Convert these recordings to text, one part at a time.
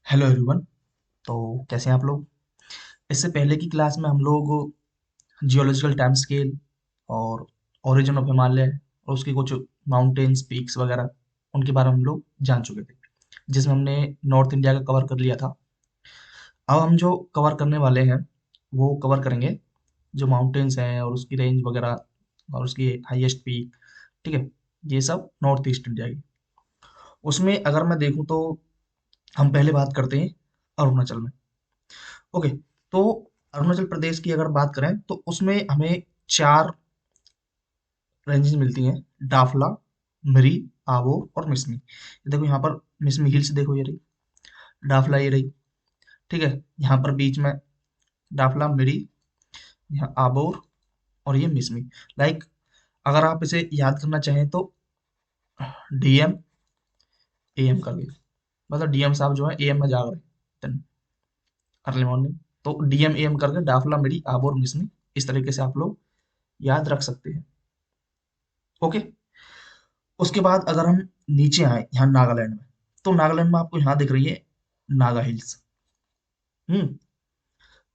Hello everyone. तो कैसे हैं आप लोग? इससे पहले की क्लास में हम लोग जियोलॉजिकल टाइम स्केल और ओरिजिन ऑफ हिमालय और उसके कुछ माउंटेन्स पीक्स वगैरह उनके बारे में हम लोग जान चुके थे, जिसमें हमने नॉर्थ इंडिया का कवर कर लिया था। अब हम जो कवर करने वाले हैं वो कवर करेंगे जो माउंटेन्स हैं और उसकी रेंज वगैरह और उसकी हाईएस्ट पीक। ठीक है, ये सब नॉर्थ ईस्ट इंडिया की। उसमें अगर मैं देखूँ तो हम पहले बात करते हैं अरुणाचल में। ओके, तो अरुणाचल प्रदेश की अगर बात करें तो उसमें हमें चार रेंजेस मिलती हैं: डाफला, मिरी, आबोर और मिसमी। ये देखो यहाँ पर मिसमी हिल्स देखो, ये रही। डाफला ये रही। ठीक है, यहाँ पर बीच में डाफला, मिरी, यहाँ आबोर और ये मिसमी। लाइक अगर आप इसे याद करना चाहें तो डीएम एएम कर लीजिए। मतलब डीएम साहब जो है एएम में जाग रहे हैं अर्ली मॉर्निंग, तो डीएम एएम करके डाफला, मिरी, आबोर, मिसमी, इस तरीके से आप लोग याद रख सकते हैं। ओके, उसके बाद अगर हम नीचे आए यहाँ नागालैंड में, तो नागालैंड में आपको यहाँ दिख रही है नागा हिल्स। हम्म,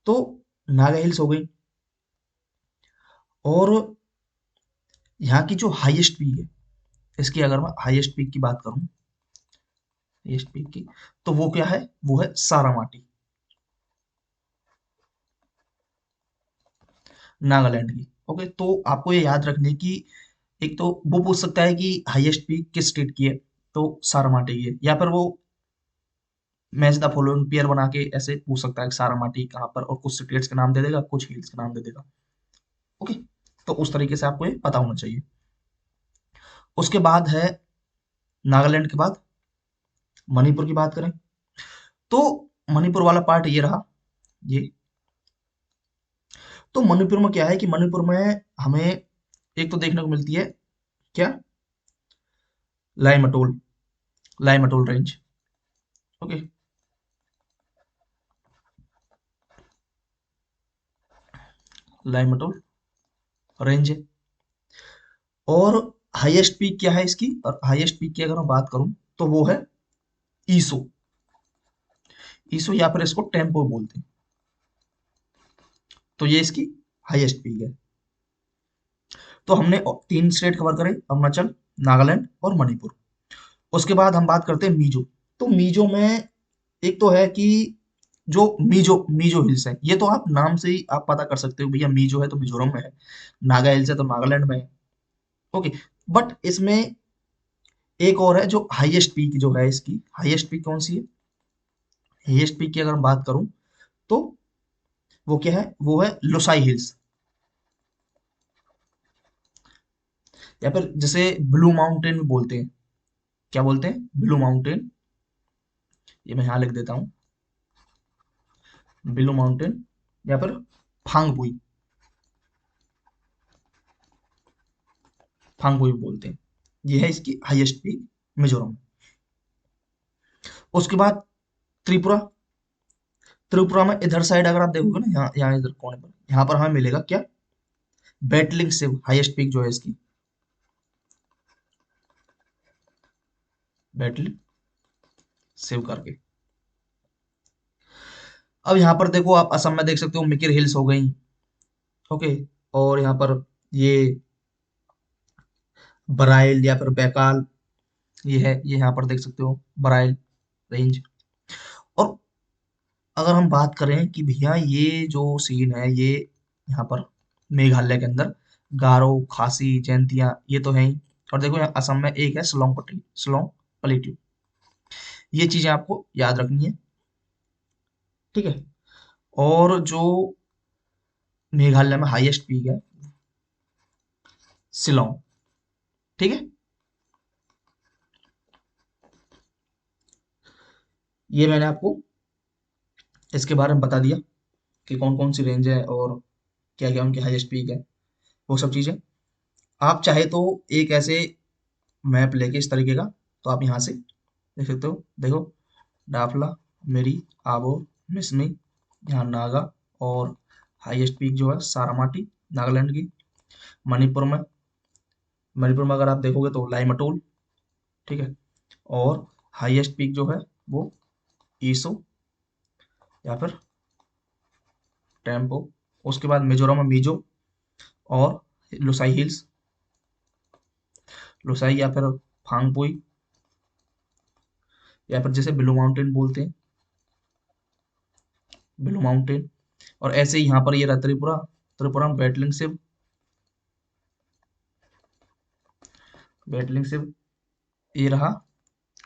तो नागा हिल्स हो गई। और यहाँ की जो हाईएस्ट पीक है, इसकी अगर मैं हाईएस्ट पीक की बात करूँ, हाईएस्ट पीक की, तो वो क्या है? वो है सारामाटी, नागालैंड की। ओके, तो आपको ये याद रखने की, एक तो वो पूछ सकता है कि हाईएस्ट पीक किस स्टेट की है, तो सारामाटी की है। या फिर वो मैच द फॉलोइंग पेयर बना के ऐसे पूछ सकता है कि सारामाटी कहाँ पर, और कुछ स्टेट्स के नाम दे देगा, कुछ हिल्स के नाम दे देगा। ओके, तो उस तरीके से आपको ये पता होना चाहिए। उसके बाद है नागालैंड के बाद मणिपुर की बात करें, तो मणिपुर वाला पार्ट ये रहा। ये तो मणिपुर में क्या है कि मणिपुर में हमें एक तो देखने को मिलती है क्या, लाइमटोल, लाइमटोल रेंज। ओके, लाइमटोल रेंज है। और हाईएस्ट पीक क्या है इसकी? और हाईएस्ट पीक की अगर मैं बात करूं तो वो है ईसो। ईसो या फिर इसको टेम्पो बोलते हैं। तो ये इसकी हाईएस्ट पीक है। तो हमने तीन स्टेट कवर करे: अरुणाचल, नागालैंड और मणिपुर। उसके बाद हम बात करते हैं मिजो। तो मिजो में एक तो है कि जो मिजो मिजो हिल्स है, ये तो आप नाम से ही आप पता कर सकते हो भैया, मिजो है तो मिजोरम में है, नागा हिल्स है तो नागालैंड में है। ओके, बट इसमें एक और है जो हाईएस्ट पीक जो है, इसकी हाईएस्ट पीक कौन सी है? हाईएस्ट पीक की अगर मैं बात करूं तो वो क्या है? वो है लोसाई हिल्स। या फिर जैसे ब्लू माउंटेन भी बोलते हैं। क्या बोलते हैं? Blue mountain. ये मैं यहाँ लिख देता हूँ, ब्लू माउंटेन। या फिर फांगपुई, फांगपुई बोलते हैं। ये है इसकी हाईएस्ट पीक मिजोरम। उसके बाद त्रिपुरा। त्रिपुरा में इधर साइड अगर आप देखोगे ना, यहाँ यहाँ इधर कोने पर, यहाँ पर हमें मिलेगा क्या? बैटलिंग से हाईएस्ट पीक जो है इसकी, बैटलिंग सेव करके। अब यहाँ पर देखो, आप असम में देख सकते हो मिकिर हिल्स हो गई। ओके, और यहाँ पर ये बराइल या फिर बैकाल, ये है, ये यहाँ पर देख सकते हो बराइल रेंज। और अगर हम बात करें कि भैया ये जो सीन है, ये यहाँ पर मेघालय के अंदर गारो, खासी, जैंतिया, ये तो है ही। और देखो यहाँ असम में एक है स्लोंग पट्टी, स्लोंग प्लेट्यू। ये चीजें आपको याद रखनी है। ठीक है, और जो मेघालय में हाईएस्ट पीक है, शिलोंग। ठीक है, ये मैंने आपको इसके बारे में बता दिया कि कौन कौन सी रेंज है और क्या क्या उनकी हाईएस्ट पीक है, वो सब चीजें। आप चाहे तो एक ऐसे मैप लेके इस तरीके का, तो आप यहाँ से देख सकते हो। देखो, डाफला, मेरी, आबो, मिसमी, यहाँ नागा, और हाईएस्ट पीक जो है सारामाटी, नागालैंड की। मणिपुर में, मणिपुर में अगर आप देखोगे तो लाइमटोल। ठीक है, और हाईएस्ट पीक जो है वो ईसो या फिर टेम्पो। उसके बाद मिजोरम में मिजो और लुसाई हिल्स, लुसाई या फिर फांगपुई या फिर जैसे ब्लू माउंटेन बोलते हैं, ब्लू माउंटेन। और ऐसे ही यहाँ पर ये रहा त्रिपुरा, त्रिपुरा में बैटलिंग सिप, बैटलिंग सिप। ये रहा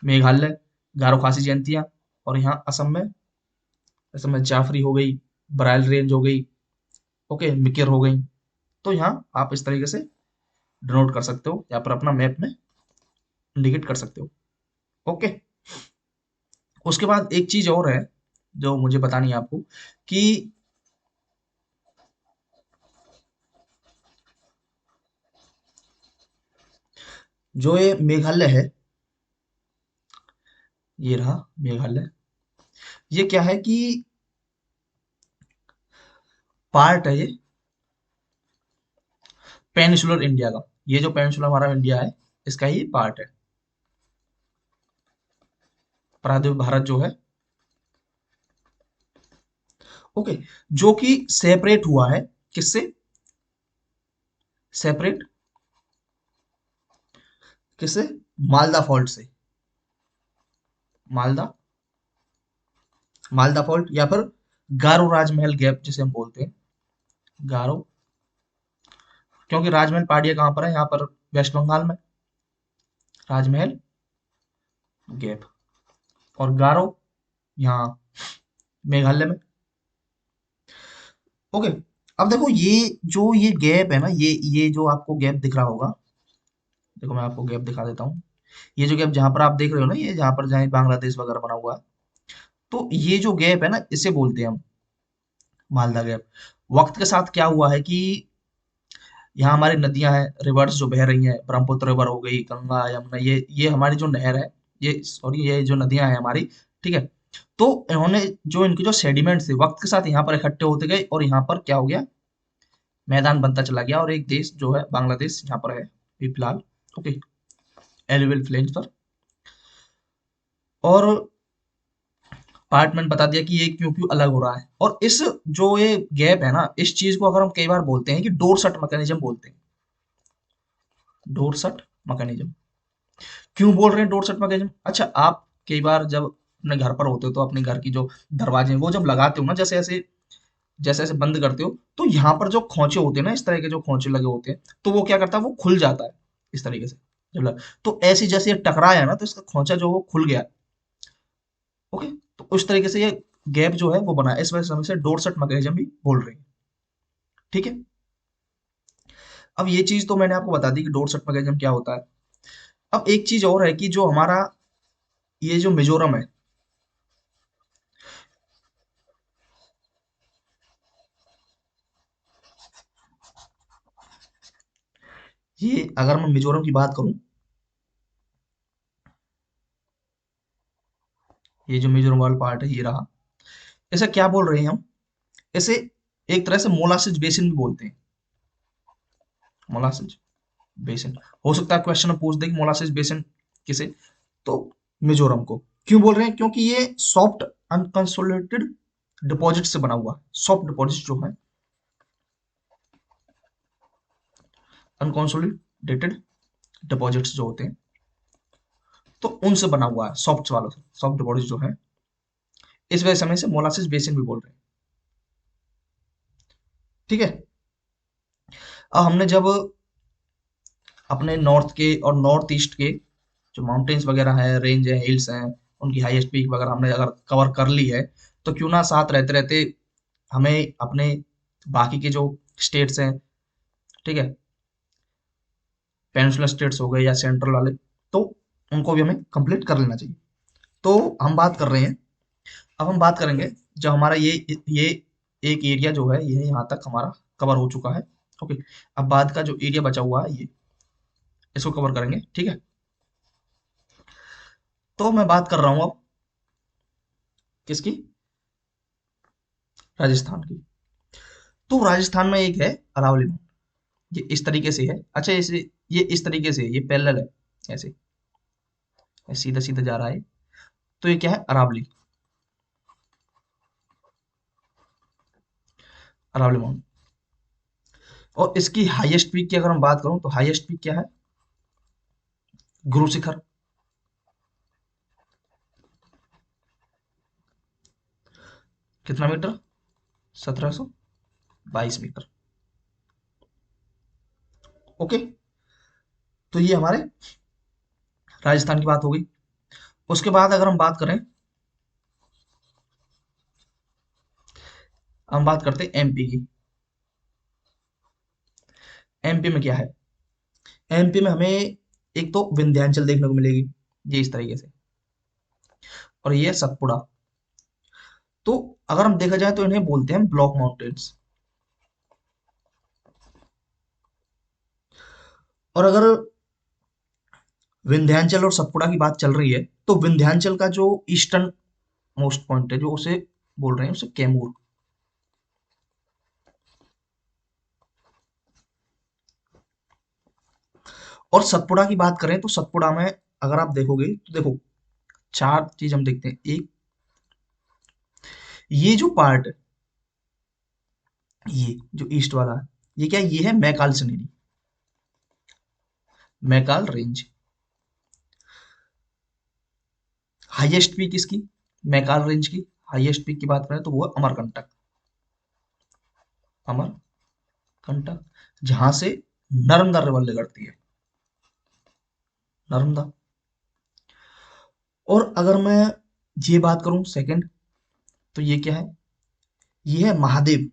मेघालय, गारो खासी जयंतियाँ। और यहाँ असम में जाफरी हो गई, बराइल रेंज हो गई, ओके, मिकिर हो गई। तो यहाँ आप इस तरीके से डिनोट कर सकते हो या फिर अपना मैप में इंडिकेट कर सकते हो। ओके। उसके बाद एक चीज और है जो मुझे बतानी है आपको कि जो ये मेघालय है, ये रहा मेघालय, ये क्या है कि पार्ट है ये पेनिसुलर इंडिया का। ये जो पेनिसुलर हमारा इंडिया है, इसका ही पार्ट है। प्रायद्वीप भारत जो है, ओके, जो कि सेपरेट हुआ है किससे, सेपरेट किससे, मालदा फॉल्ट से। मालदा, मालदा फॉल्ट या फिर गारो राजमहल गैप जिसे हम बोलते हैं, गारो। क्योंकि राजमहल पहाड़ियाँ कहाँ पर है, यहाँ पर वेस्ट बंगाल में, राजमहल गैप। और गारो यहाँ मेघालय में। ओके। अब देखो ये गैप है ना, ये जो आपको गैप दिख रहा होगा, देखो मैं आपको गैप दिखा देता हूँ। ये जो गैप जहां पर आप देख रहे हो ना, ये जहां पर जहाँ बांग्लादेश वगैरह बना हुआ है, तो ये जो गैप है ना, इसे बोलते हैं हम मालदा गैप। वक्त के साथ क्या हुआ है कि यहाँ हमारी नदियां हैं, रिवर्स जो बह रही हैं, ब्रह्मपुत्र रिवर हो गई, गंगा यमुना, ये हमारी जो नहर है, ये सॉरी ये जो नदियां हैं हमारी, ठीक है। तो इन्होंने जो इनके जो सेडिमेंट्स थे वक्त के साथ यहाँ पर इकट्ठे होते गए, और यहाँ पर क्या हो गया, मैदान बनता चला गया, और एक देश जो है बांग्लादेश यहाँ पर है अभी फिलहाल। ओके, एलिवेल प्लेन्स पर। और पार्ट मैंने बता दिया कि ये क्यों क्यों अलग हो रहा है। और इस जो ये गैप है ना, इस चीज को अगर हम कई बार बोलते हैं कि डोरसट मैकेनिज्म बोलते हैं, डोरसट मैकेनिज्म। क्यों बोल रहे हैं डोरसट मैकेनिज्म? अच्छा, आप कई बार जब अपने घर पर होते हो तो अपने घर की जो दरवाजे हैं वो जब लगाते हो ना, जैसे ऐसे बंद करते हो, तो यहाँ पर जो खोंचे होते हैं ना, इस तरह के जो खोंचे लगे होते हैं, तो वो क्या करता है, वो खुल जाता है इस तरीके से। तो ऐसी जैसे ये टकराया ना, तो इसका खोंचा जो वो खुल गया। ओके। तो उस तरीके से ये गैप जो है वो बना है, इस वजह से हम इसे डोरसट मैकेनिज्म भी बोल रहे हैं। ठीक है। अब ये चीज तो मैंने आपको बता दी कि डोरसट मैकेनिज्म क्या होता है। अब एक चीज और है कि जो हमारा ये जो मिजोरम है, ये अगर मैं मिजोरम की बात करूं, ये जो मिजोरम वाला पार्ट है ये रहा, इसे क्या बोल रहे हैं हम, इसे एक तरह से मोलासिस बेसिन भी बोलते हैं। मोलासिस बेसिन, हो सकता है क्वेश्चन में पूछ दे कि मोलासिस बेसिन किसे, तो मिजोरम को क्यों बोल रहे हैं, क्योंकि ये सॉफ्ट अनकंसोलिडेटेड डिपॉजिट से बना हुआ है। सॉफ्ट डिपॉजिट जो है, अनकंसोलिडेटेड डिपॉजिट्स जो होते हैं, तो उनसे बना हुआ है, सॉफ्ट वालों से, सॉफ्ट डिपॉजिट जो है, इस वजह से हम इसे मोलासिस बेसिन भी बोल रहे हैं। ठीक है। अब हमने जब अपने नॉर्थ के और नॉर्थ ईस्ट के जो माउंटेन्स वगैरह है, रेंज है, हिल्स हैं, उनकी हाईएस्ट पीक वगैरह हमने अगर कवर कर ली है, तो क्यों ना साथ रहते रहते हमें अपने बाकी के जो स्टेट्स हैं, ठीक है, पेनिनसुलर स्टेट्स हो गए या सेंट्रल वाले, तो उनको भी हमें कंप्लीट कर लेना चाहिए। तो हम बात कर रहे हैं, अब हम बात करेंगे, जब हमारा ये एक एरिया जो है ये यहाँ तक हमारा कवर हो चुका है। ओके। अब बाद का जो एरिया बचा हुआ है ये, इसको कवर करेंगे, ठीक है। तो मैं बात कर रहा हूँ अब किसकी, राजस्थान की। तो राजस्थान में एक है अरावली माउंट, ये इस तरीके से है। अच्छा, इसे ये इस तरीके से है, ये पैरेलल है, ऐसे सीधा सीधा जा रहा है। तो ये क्या है, अरावली। अरावली माउंटेन। और इसकी हाईएस्ट पीक की अगर हम बात करूं तो हाईएस्ट पीक क्या है? गुरु शिखर। कितना मीटर? 1722 मीटर। ओके। तो ये हमारे राजस्थान की बात हो गई। उसके बाद अगर हम बात करते हैं एमपी की। एमपी में क्या है? एमपी में हमें एक तो विंध्याचल देखने को मिलेगी, ये इस तरीके से, और ये है सतपुड़ा। तो अगर हम देखा जाए तो इन्हें बोलते हैं ब्लॉक माउंटेन्स। और अगर विंध्याचल और सतपुड़ा की बात चल रही है तो विंध्याचल का जो ईस्टर्न मोस्ट पॉइंट है जो उसे बोल रहे हैं उसे कैमूर। और सतपुड़ा की बात करें तो सतपुड़ा में अगर आप देखोगे तो देखो, चार चीज हम देखते हैं। एक, ये जो पार्ट है, ये जो ईस्ट वाला है, ये क्या है? ये है मैकाल श्रेणी, मैकाल रेंज। हाईएस्ट पीक इसकी, मैकाल रेंज की हाईएस्ट पीक की बात करें तो वो है अमरकंटक। अमरकंटक, जहां से नर्मदा रिवर निकलती है, नर्मदा। और अगर मैं ये बात करूं सेकंड, तो ये क्या है? ये है महादेव,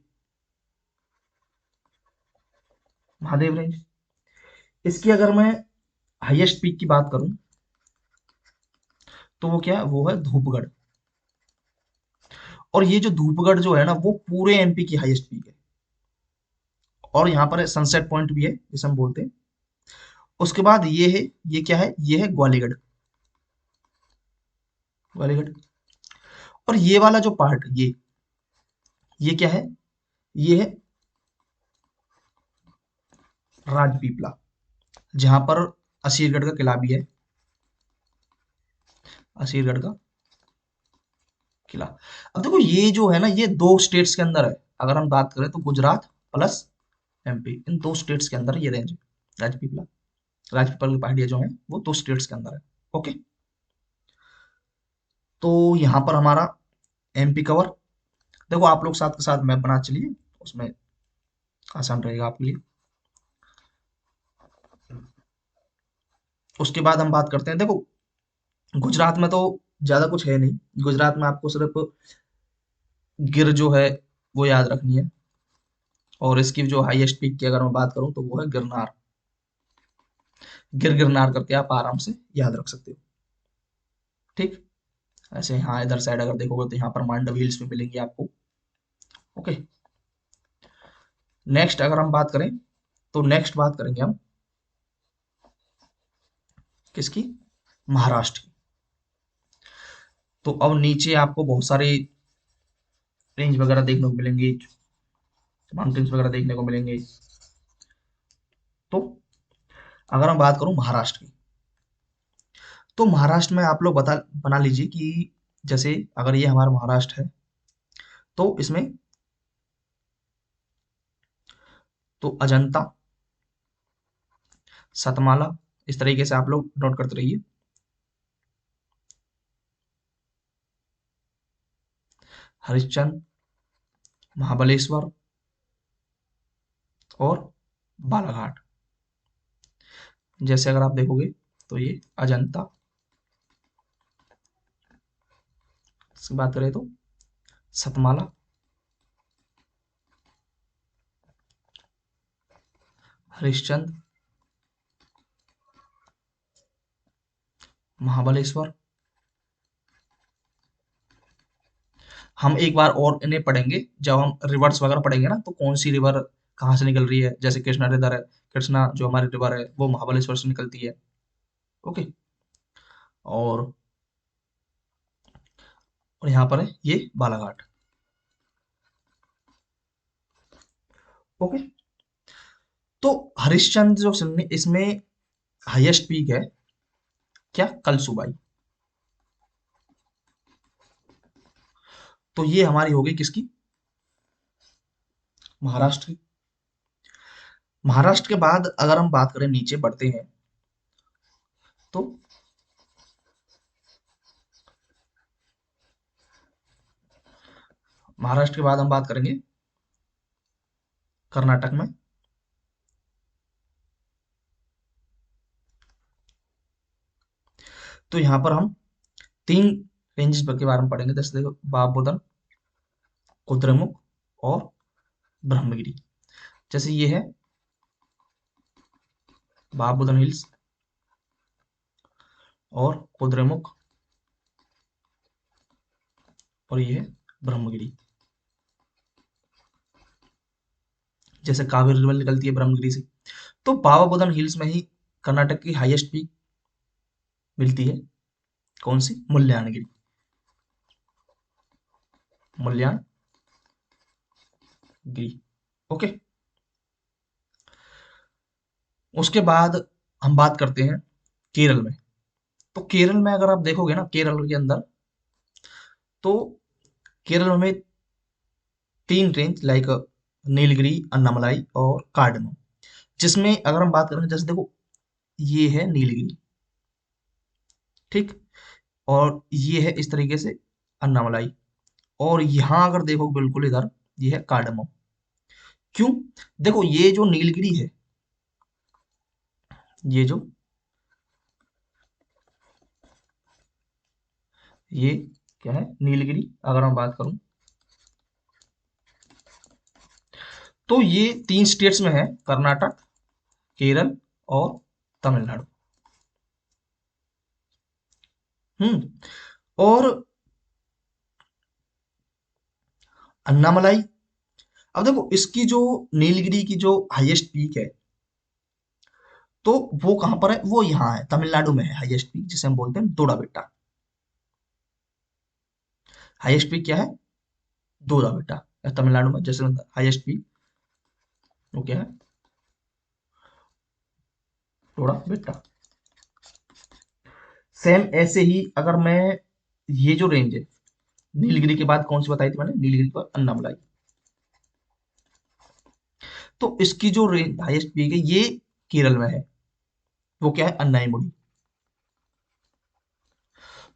महादेव रेंज। इसकी अगर मैं हाईएस्ट पीक की बात करूं तो वो क्या है? वो है धूपगढ़। और ये जो धूपगढ़ जो है ना, वो पूरे एमपी की हाईएस्ट पीक है। और यहाँ पर सनसेट पॉइंट भी है जिसे हम बोलते हैं। उसके बाद ये है, ये क्या है? ये है ग्वालीगढ़, ग्वालीगढ़। और ये वाला जो पार्ट, ये क्या है? ये है राजपीपला, जहां पर असीरगढ़ का किला भी है, असीरगढ़ का किला। अब देखो, ये जो है ना, ये दो स्टेट्स के अंदर है। अगर हम बात करें तो गुजरात प्लस एमपी, इन दो स्टेट्स के अंदर ये रेंज है। राजपीपला, राजपीपल की पहाड़ियाँ जो हैं वो दो स्टेट्स के अंदर है। ओके। तो यहाँ पर हमारा एमपी कवर। देखो, आप लोग साथ के साथ मैप बना चलिए, उसमें आसान रहेगा आपके लिए। उसके बाद हम बात करते हैं। देखो, गुजरात में तो ज्यादा कुछ है नहीं। गुजरात में आपको सिर्फ गिर जो है वो याद रखनी है। और इसकी जो हाईएस्ट पीक की अगर मैं बात करूं तो वो है गिरनार। गिरनार करके आप आराम से याद रख सकते हो। ठीक। ऐसे हाँ, इधर साइड अगर देखोगे तो यहाँ पर मांडव हिल्स भी मिलेंगी आपको। ओके। नेक्स्ट अगर हम बात करें तो नेक्स्ट बात करेंगे हम किसकी? महाराष्ट्र की। तो अब नीचे आपको बहुत सारे रेंज वगैरह देखने को मिलेंगे, माउंटेन्स वगैरह देखने को मिलेंगे। तो अगर हम बात करूं महाराष्ट्र की, तो महाराष्ट्र में आप लोग बना लीजिए कि जैसे अगर ये हमारा महाराष्ट्र है तो इसमें तो अजंता, सतमाला, इस तरीके से आप लोग नोट करते रहिए। हरिश्चंद्र, महाबलेश्वर और बालाघाट। जैसे अगर आप देखोगे तो ये अजंता की बात करें तो सतमाला, हरिश्चंद्र, महाबलेश्वर। हम एक बार और इन्हें पढ़ेंगे जब हम रिवर्स वगैरह पढ़ेंगे ना, तो कौन सी रिवर कहाँ से निकल रही है। जैसे कृष्णा रिवर है, कृष्णा जो हमारी रिवर है वो महाबलेश्वर से निकलती है। ओके। और यहाँ पर है ये बालाघाट। ओके। तो हरिश्चंद्र जो इसमें हाईएस्ट पीक है क्या? कलसुबाई। तो ये हमारी होगी किसकी? महाराष्ट्र। महाराष्ट्र के बाद अगर हम बात करें नीचे बढ़ते हैं तो महाराष्ट्र के बाद हम बात करेंगे कर्नाटक में। तो यहाँ पर हम तीन रेंजेस के बारे में पढ़ेंगे, जैसे देखो बाबोदन, कुद्रेमुख और ब्रह्मगिरी। जैसे ये है बाबोदन हिल्स और कुद्रेमुख, और ये है ब्रह्मगिरी। जैसे कावेरी रिवर निकलती है ब्रह्मगिरी से, तो बाबाबुदन हिल्स में ही कर्नाटक की हाईएस्ट पीक मिलती है। कौन सी? मुल्यानगिरी। मुल्यानगिरी। ओके। उसके बाद हम बात करते हैं केरल में। तो केरल में अगर आप देखोगे ना, केरल के अंदर तो केरल में तीन रेंज लाइक नीलगिरी, अन्नामलाई और कार्डनम। जिसमें अगर हम बात करेंगे, जैसे देखो ये है नीलगिरी, ठीक, और ये है इस तरीके से अन्नामलाई, और यहाँ अगर देखो बिल्कुल इधर ये है कार्डमम। क्यों? देखो ये जो नीलगिरी है, ये जो ये क्या है नीलगिरी, अगर मैं बात करूं तो ये तीन स्टेट्स में है, कर्नाटक, केरल और तमिलनाडु। और अन्नामलाई, अब देखो इसकी जो नीलगिरी की जो हाईएस्ट पीक है, तो वो कहां पर है? वो यहाँ है, तमिलनाडु में है हाईएस्ट पीक, जिसे हम बोलते हैं दोड़ा बेट्टा। हाईएस्ट पीक क्या है? दोड़ा बेट्टा। तमिलनाडु में जैसे हाईएस्ट पीक वो क्या है? दोड़ा बेट्टा। सेम ऐसे ही अगर मैं ये जो रेंज है, नीलगिरी के बाद कौन सी बताई थी मैंने? नीलगिरी के बाद अन्नामलाई। तो इसकी जो रेंज हाईएस्ट पीक है ये केरल में है, वो क्या है? अन्नाईमुड़ी।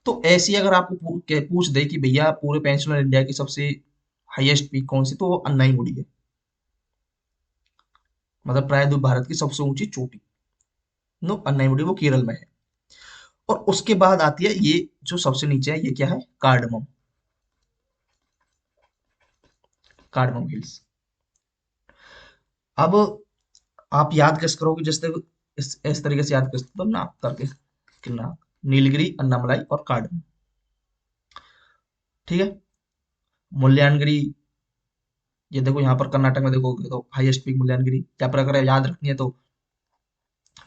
तो ऐसी अगर आपको पूछ दे कि भैया पूरे पेनिनसुलर इंडिया की सबसे हाईएस्ट पीक कौन सी, तो वो अन्नाईमुड़ी है। मतलब प्रायद्वीप भारत की सबसे ऊंची चोटी, नो, अन्नाईमुड़ी, वो केरल में है। और उसके बाद आती है ये जो सबसे नीचे है, ये क्या है? कार्डमम। Cardamom hills. अब आप याद कैसे करोगे? जैसे इस तरीके से याद कर सकते हो ना, करके कि ना, नीलगिरी, अन्नामलाई और कार्डमम। ठीक है। मुल्यानगिरी, ये देखो यहाँ पर कर्नाटक में देखोगे तो हाईएस्ट पीक मुल्यानगिरी। या पर अगर याद रखनी है तो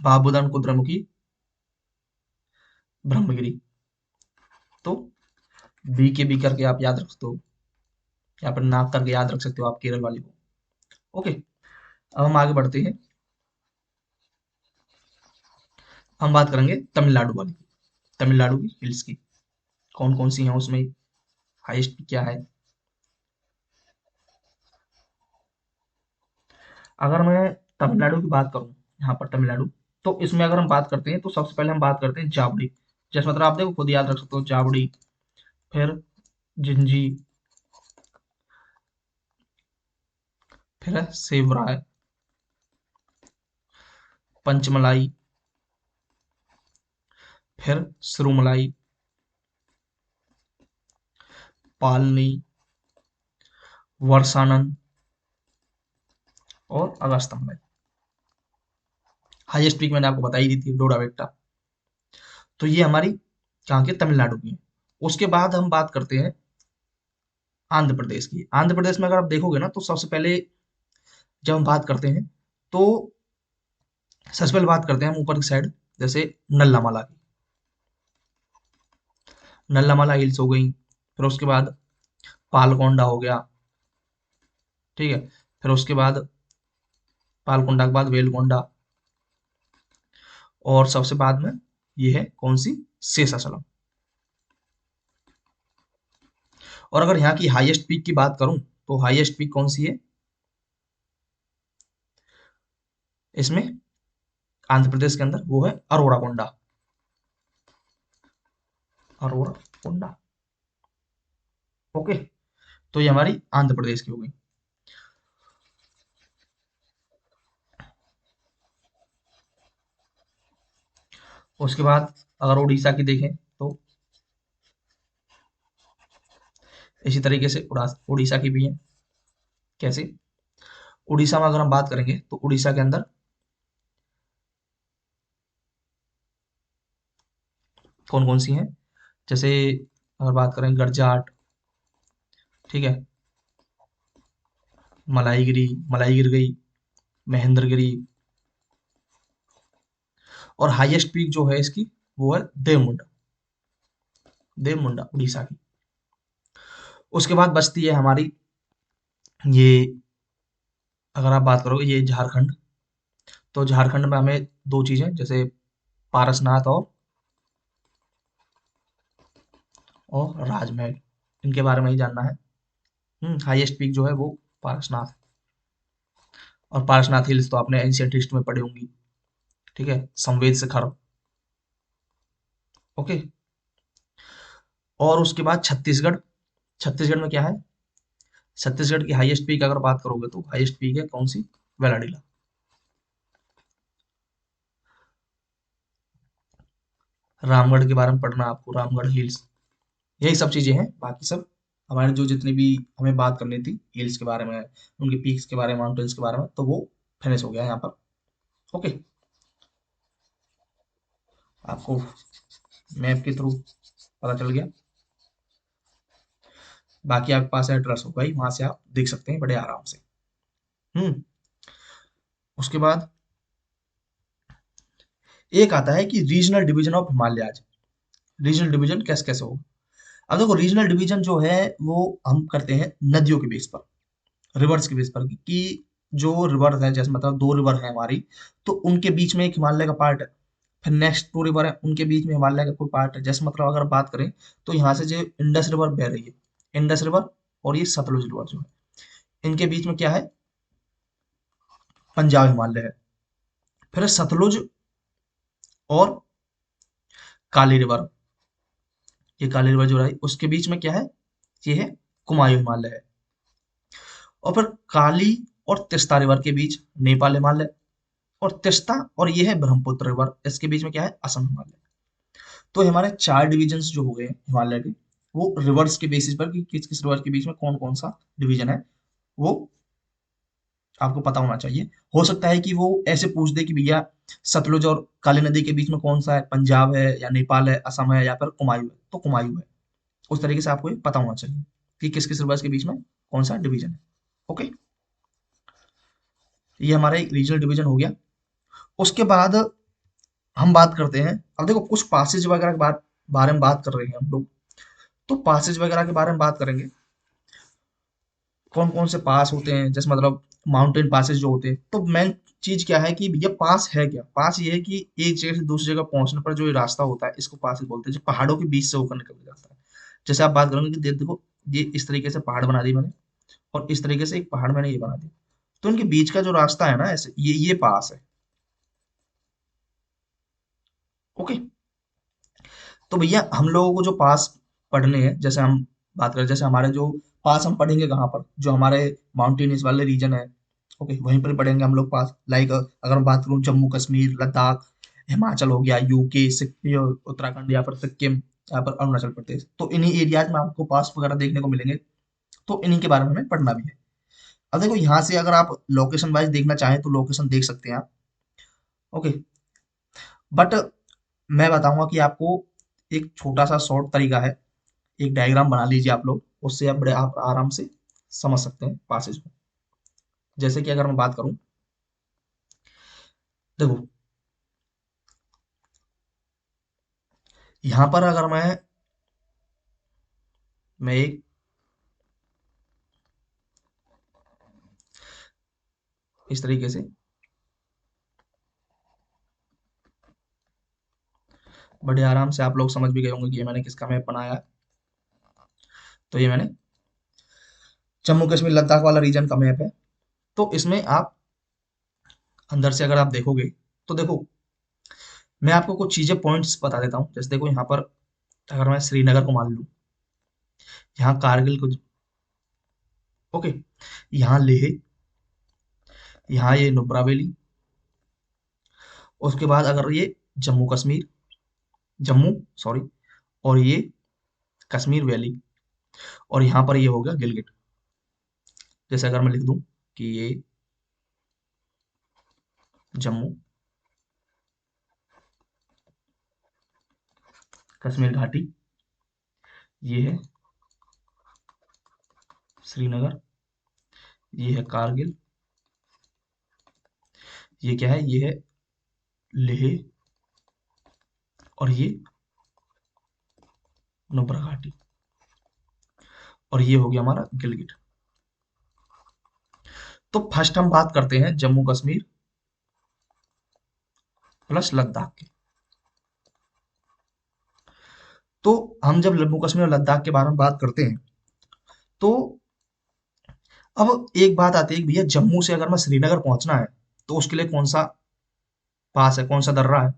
बाबूदान, कुद्रेमुखी, ब्रह्मगिरी। तो बी के बी करके आप याद रख सकते हो, या पर नाक करके याद रख सकते हो आप केरल वाली को। ओके। अब हम आगे बढ़ते हैं, हम बात करेंगे तमिलनाडु वाली, तमिलनाडु की हिल्स की। कौन कौन सी हैं उसमें, हाईएस्ट क्या है? अगर मैं तमिलनाडु की बात करूं, यहाँ पर तमिलनाडु, तो इसमें अगर हम बात करते हैं तो सबसे पहले हम बात करते हैं जावड़ी। जैसे मतलब आप देखो खुद याद रख सकते हो, जावड़ी, फिर जिंजी, फिर है सेवराय, पंचमलाई, फिर सिरुमलाई, पालनी, वर्षानंद और अगस्त्यमलाई। हाईएस्ट पीक मैंने आपको बताई दी थी, डोडा बेट्टा। तो ये हमारी कहाँ की? तमिलनाडु की है। उसके बाद हम बात करते हैं आंध्र प्रदेश की। आंध्र प्रदेश में अगर आप देखोगे ना, तो सबसे पहले जब हम बात करते हैं तो सबसे पहले बात करते हैं हम ऊपर की साइड, जैसे नल्लामाला की। नल्लामाला हिल्स हो गई, फिर उसके बाद पालकोंडा हो गया, ठीक है, फिर उसके बाद पालकोंडा के बाद वेलकोंडा, और सबसे बाद में ये है कौन सी? शेषाचलम। और अगर यहाँ की हाईएस्ट पीक की बात करूं, तो हाईएस्ट पीक कौन सी है? इसमें आंध्र प्रदेश के अंदर वो है अरोरा कोंडा। अरोरा कोंडा। ओके। तो ये हमारी आंध्र प्रदेश की हो गई। उसके बाद अगर उड़ीसा की देखें तो इसी तरीके से उड़ीसा की भी है। कैसे? उड़ीसा में अगर हम बात करेंगे तो उड़ीसा के अंदर कौन कौन सी हैं, जैसे अगर बात करें गरजाट, ठीक है, मलाईगिरी, मलाईगिर गई, महेंद्रगिरी, और हाईएस्ट पीक जो है इसकी वो है देवमुंडा। देवमुंडा उड़ीसा की। उसके बाद बचती है हमारी ये, अगर आप बात करोगे ये झारखंड, तो झारखंड में हमें दो चीजें, जैसे पारसनाथ और राजमहल, इनके बारे में ही जानना है। हाईएस्ट पीक जो है वो पारसनाथ है। और पारसनाथ हिल्स तो आपने एंशियंट हिस्ट्री में पढ़ी होंगी, ठीक है, संवेद शिखर। ओके। और उसके बाद छत्तीसगढ़। छत्तीसगढ़ में क्या है? छत्तीसगढ़ की हाईएस्ट पीक अगर बात करोगे तो हाईएस्ट पीक है कौन सी? वेलाडीला। रामगढ़ के बारे में पढ़ना आपको, रामगढ़ हिल्स। यही सब चीजें हैं, बाकी सब हमारे जो जितनी भी हमें बात करनी थी हिल्स के बारे में, उनके पीक्स के बारे में, माउंटेन्स के बारे में, तो वो फिनिश हो गया यहाँ पर। ओके। आपको मैप के थ्रू पता चल गया। बाकी आपके पास एड्रेस होगा ही, वहां से आप देख सकते हैं बड़े आराम से। हम्म। उसके बाद एक आता है कि regional division of Himalayas. Regional division कैसे कैसे हो? अब देखो, रीजनल डिवीजन जो है वो हम करते हैं नदियों के बेस पर, रिवर्स के बेस पर, कि जो रिवर है, जैसे मतलब दो रिवर है हमारी, तो उनके बीच में एक हिमालय का पार्ट है। फिर नेक्स्ट टू रिवर है, उनके बीच में हिमालय का कोई पार्ट है। जैसे मतलब अगर बात करें तो यहाँ से जो इंडस रिवर बह रही है, इंडस रिवर और ये सतलुज रिवर जो है, इनके बीच में क्या है? पंजाब हिमालय है। फिर सतलुज और काली रिवर, ये काली रिवर जो रही उसके बीच में क्या है? ये है कुमायूं हिमालय है। और फिर काली और तिस्ता रिवर के बीच नेपाल हिमालय, और तिस्ता और ये है ब्रह्मपुत्र रिवर, इसके बीच में क्या है? असम हिमालय। तो हमारे चार डिविजन्स जो हो गए हैं हिमालय के, वो रिवर्स के बेसिस पर कि किस किस रिवर के बीच में कौन कौन सा डिवीजन है, वो आपको पता होना चाहिए। हो सकता है कि वो ऐसे पूछ दे कि भैया सतलुज और काली नदी के बीच में कौन सा है, पंजाब है या नेपाल है, असम है या फिर कुमायूं है, तो कुमायूं है। उस तरीके से आपको ये पता होना चाहिए कि किस किस रिवर्स के बीच में कौन सा डिवीजन है। ओके। ये हमारा एक रीजनल डिवीजन हो गया। उसके बाद हम बात करते हैं, अब देखो कुछ पासेज वगैरह के बारे में बात कर रहे हैं हम लोग, तो पासेज वगैरह के बारे में बात करेंगे। कौन कौन से पास होते हैं, जैसे मतलब माउंटेन पासेज जो होते हैं, तो मेन चीज क्या है कि ये पास है क्या? पास ये है कि एक जगह से दूसरी जगह पहुंचने पर जो ये रास्ता होता है इसको पासेज बोलते हैं, जो पहाड़ों के बीच से होकर निकल जाता है। जैसे आप बात करेंगे कि देखो, ये इस तरीके से पहाड़ बना दी मैंने, और इस तरीके से एक पहाड़ मैंने ये बना दिया, तो इनके बीच का जो रास्ता है ना, ऐसे ये पास है। ओके। तो भैया हम लोगों को जो पास पढ़ने हैं, जैसे हम बात करें, जैसे हमारे जो पास हम पढ़ेंगे कहाँ पर, जो हमारे माउंटेनियस वाले रीजन है, ओके, वहीं पर पढ़ेंगे हम लोग पास। लाइक अगर मैं बात करूँ जम्मू कश्मीर, लद्दाख, हिमाचल हो गया, यूके, उत्तराखंड या फिर सिक्किम, या फिर अरुणाचल प्रदेश, तो इन्हीं एरियाज में आपको पास वगैरह देखने को मिलेंगे। तो इन्हीं के बारे में हमें पढ़ना भी है। अब देखो यहाँ से अगर आप लोकेशन वाइज देखना चाहें तो लोकेशन देख सकते हैं आप। ओके। बट मैं बताऊंगा कि आपको एक छोटा सा शॉर्ट तरीका है, एक डायग्राम बना लीजिए आप लोग, उससे आप बड़े आप आराम से समझ सकते हैं पासेज को। जैसे कि अगर मैं बात करूं, देखो यहाँ पर अगर मैं एक इस तरीके से बड़े आराम से आप लोग समझ भी गए होंगे कि ये मैंने किसका मैप बनाया है। तो ये मैंने जम्मू कश्मीर लद्दाख वाला रीजन का मैप है। तो इसमें आप अंदर से अगर आप देखोगे तो देखो, मैं आपको कुछ चीजें पॉइंट्स बता देता हूँ। जैसे देखो यहाँ पर अगर मैं श्रीनगर को मान लूँ, यहाँ कारगिल को, ओके, यहाँ लेह, यहाँ ये नुब्रा वैली, उसके बाद अगर ये जम्मू कश्मीर, जम्मू सॉरी, और ये कश्मीर वैली, और यहाँ पर ये हो गया गिलगिट। जैसे अगर मैं लिख दूं कि ये जम्मू कश्मीर घाटी, ये है श्रीनगर, ये है कारगिल, ये क्या है, ये है लेह, और ये नुब्रा घाटी, और ये हो गया हमारा गिलगिट। तो फर्स्ट हम बात करते हैं जम्मू कश्मीर प्लस लद्दाख की। तो हम जब जम्मू कश्मीर और लद्दाख के बारे में बात करते हैं, तो अब एक बात आती है कि भैया जम्मू से अगर मैं श्रीनगर पहुंचना है तो उसके लिए कौन सा पास है, कौन सा दर्रा है,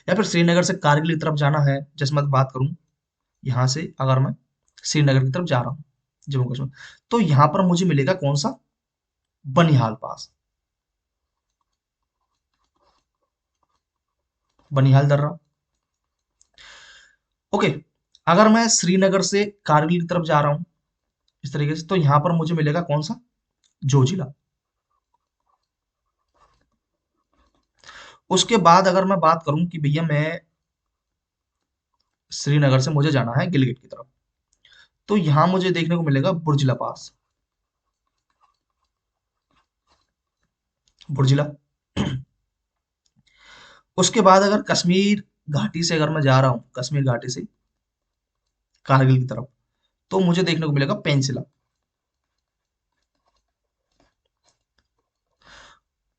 या फिर श्रीनगर से कारगिल की तरफ जाना है। जैसे मैं बात करूं, यहाँ से अगर मैं श्रीनगर की तरफ जा रहा हूँ जम्मू कश्मीर, तो यहाँ पर मुझे मिलेगा कौन सा, बनिहाल पास, बनिहाल दर्रा। ओके, अगर मैं श्रीनगर से कारगिल की तरफ जा रहा हूँ इस तरीके से, तो यहाँ पर मुझे मिलेगा कौन सा, जोजिला। उसके बाद अगर मैं बात करूं कि भैया मैं श्रीनगर से मुझे जाना है गिलगित की तरफ, तो यहां मुझे देखने को मिलेगा बुर्जिला पास, बुर्जिला। उसके बाद अगर कश्मीर घाटी से अगर मैं जा रहा हूं, कश्मीर घाटी से कारगिल की तरफ, तो मुझे देखने को मिलेगा पेंसिला।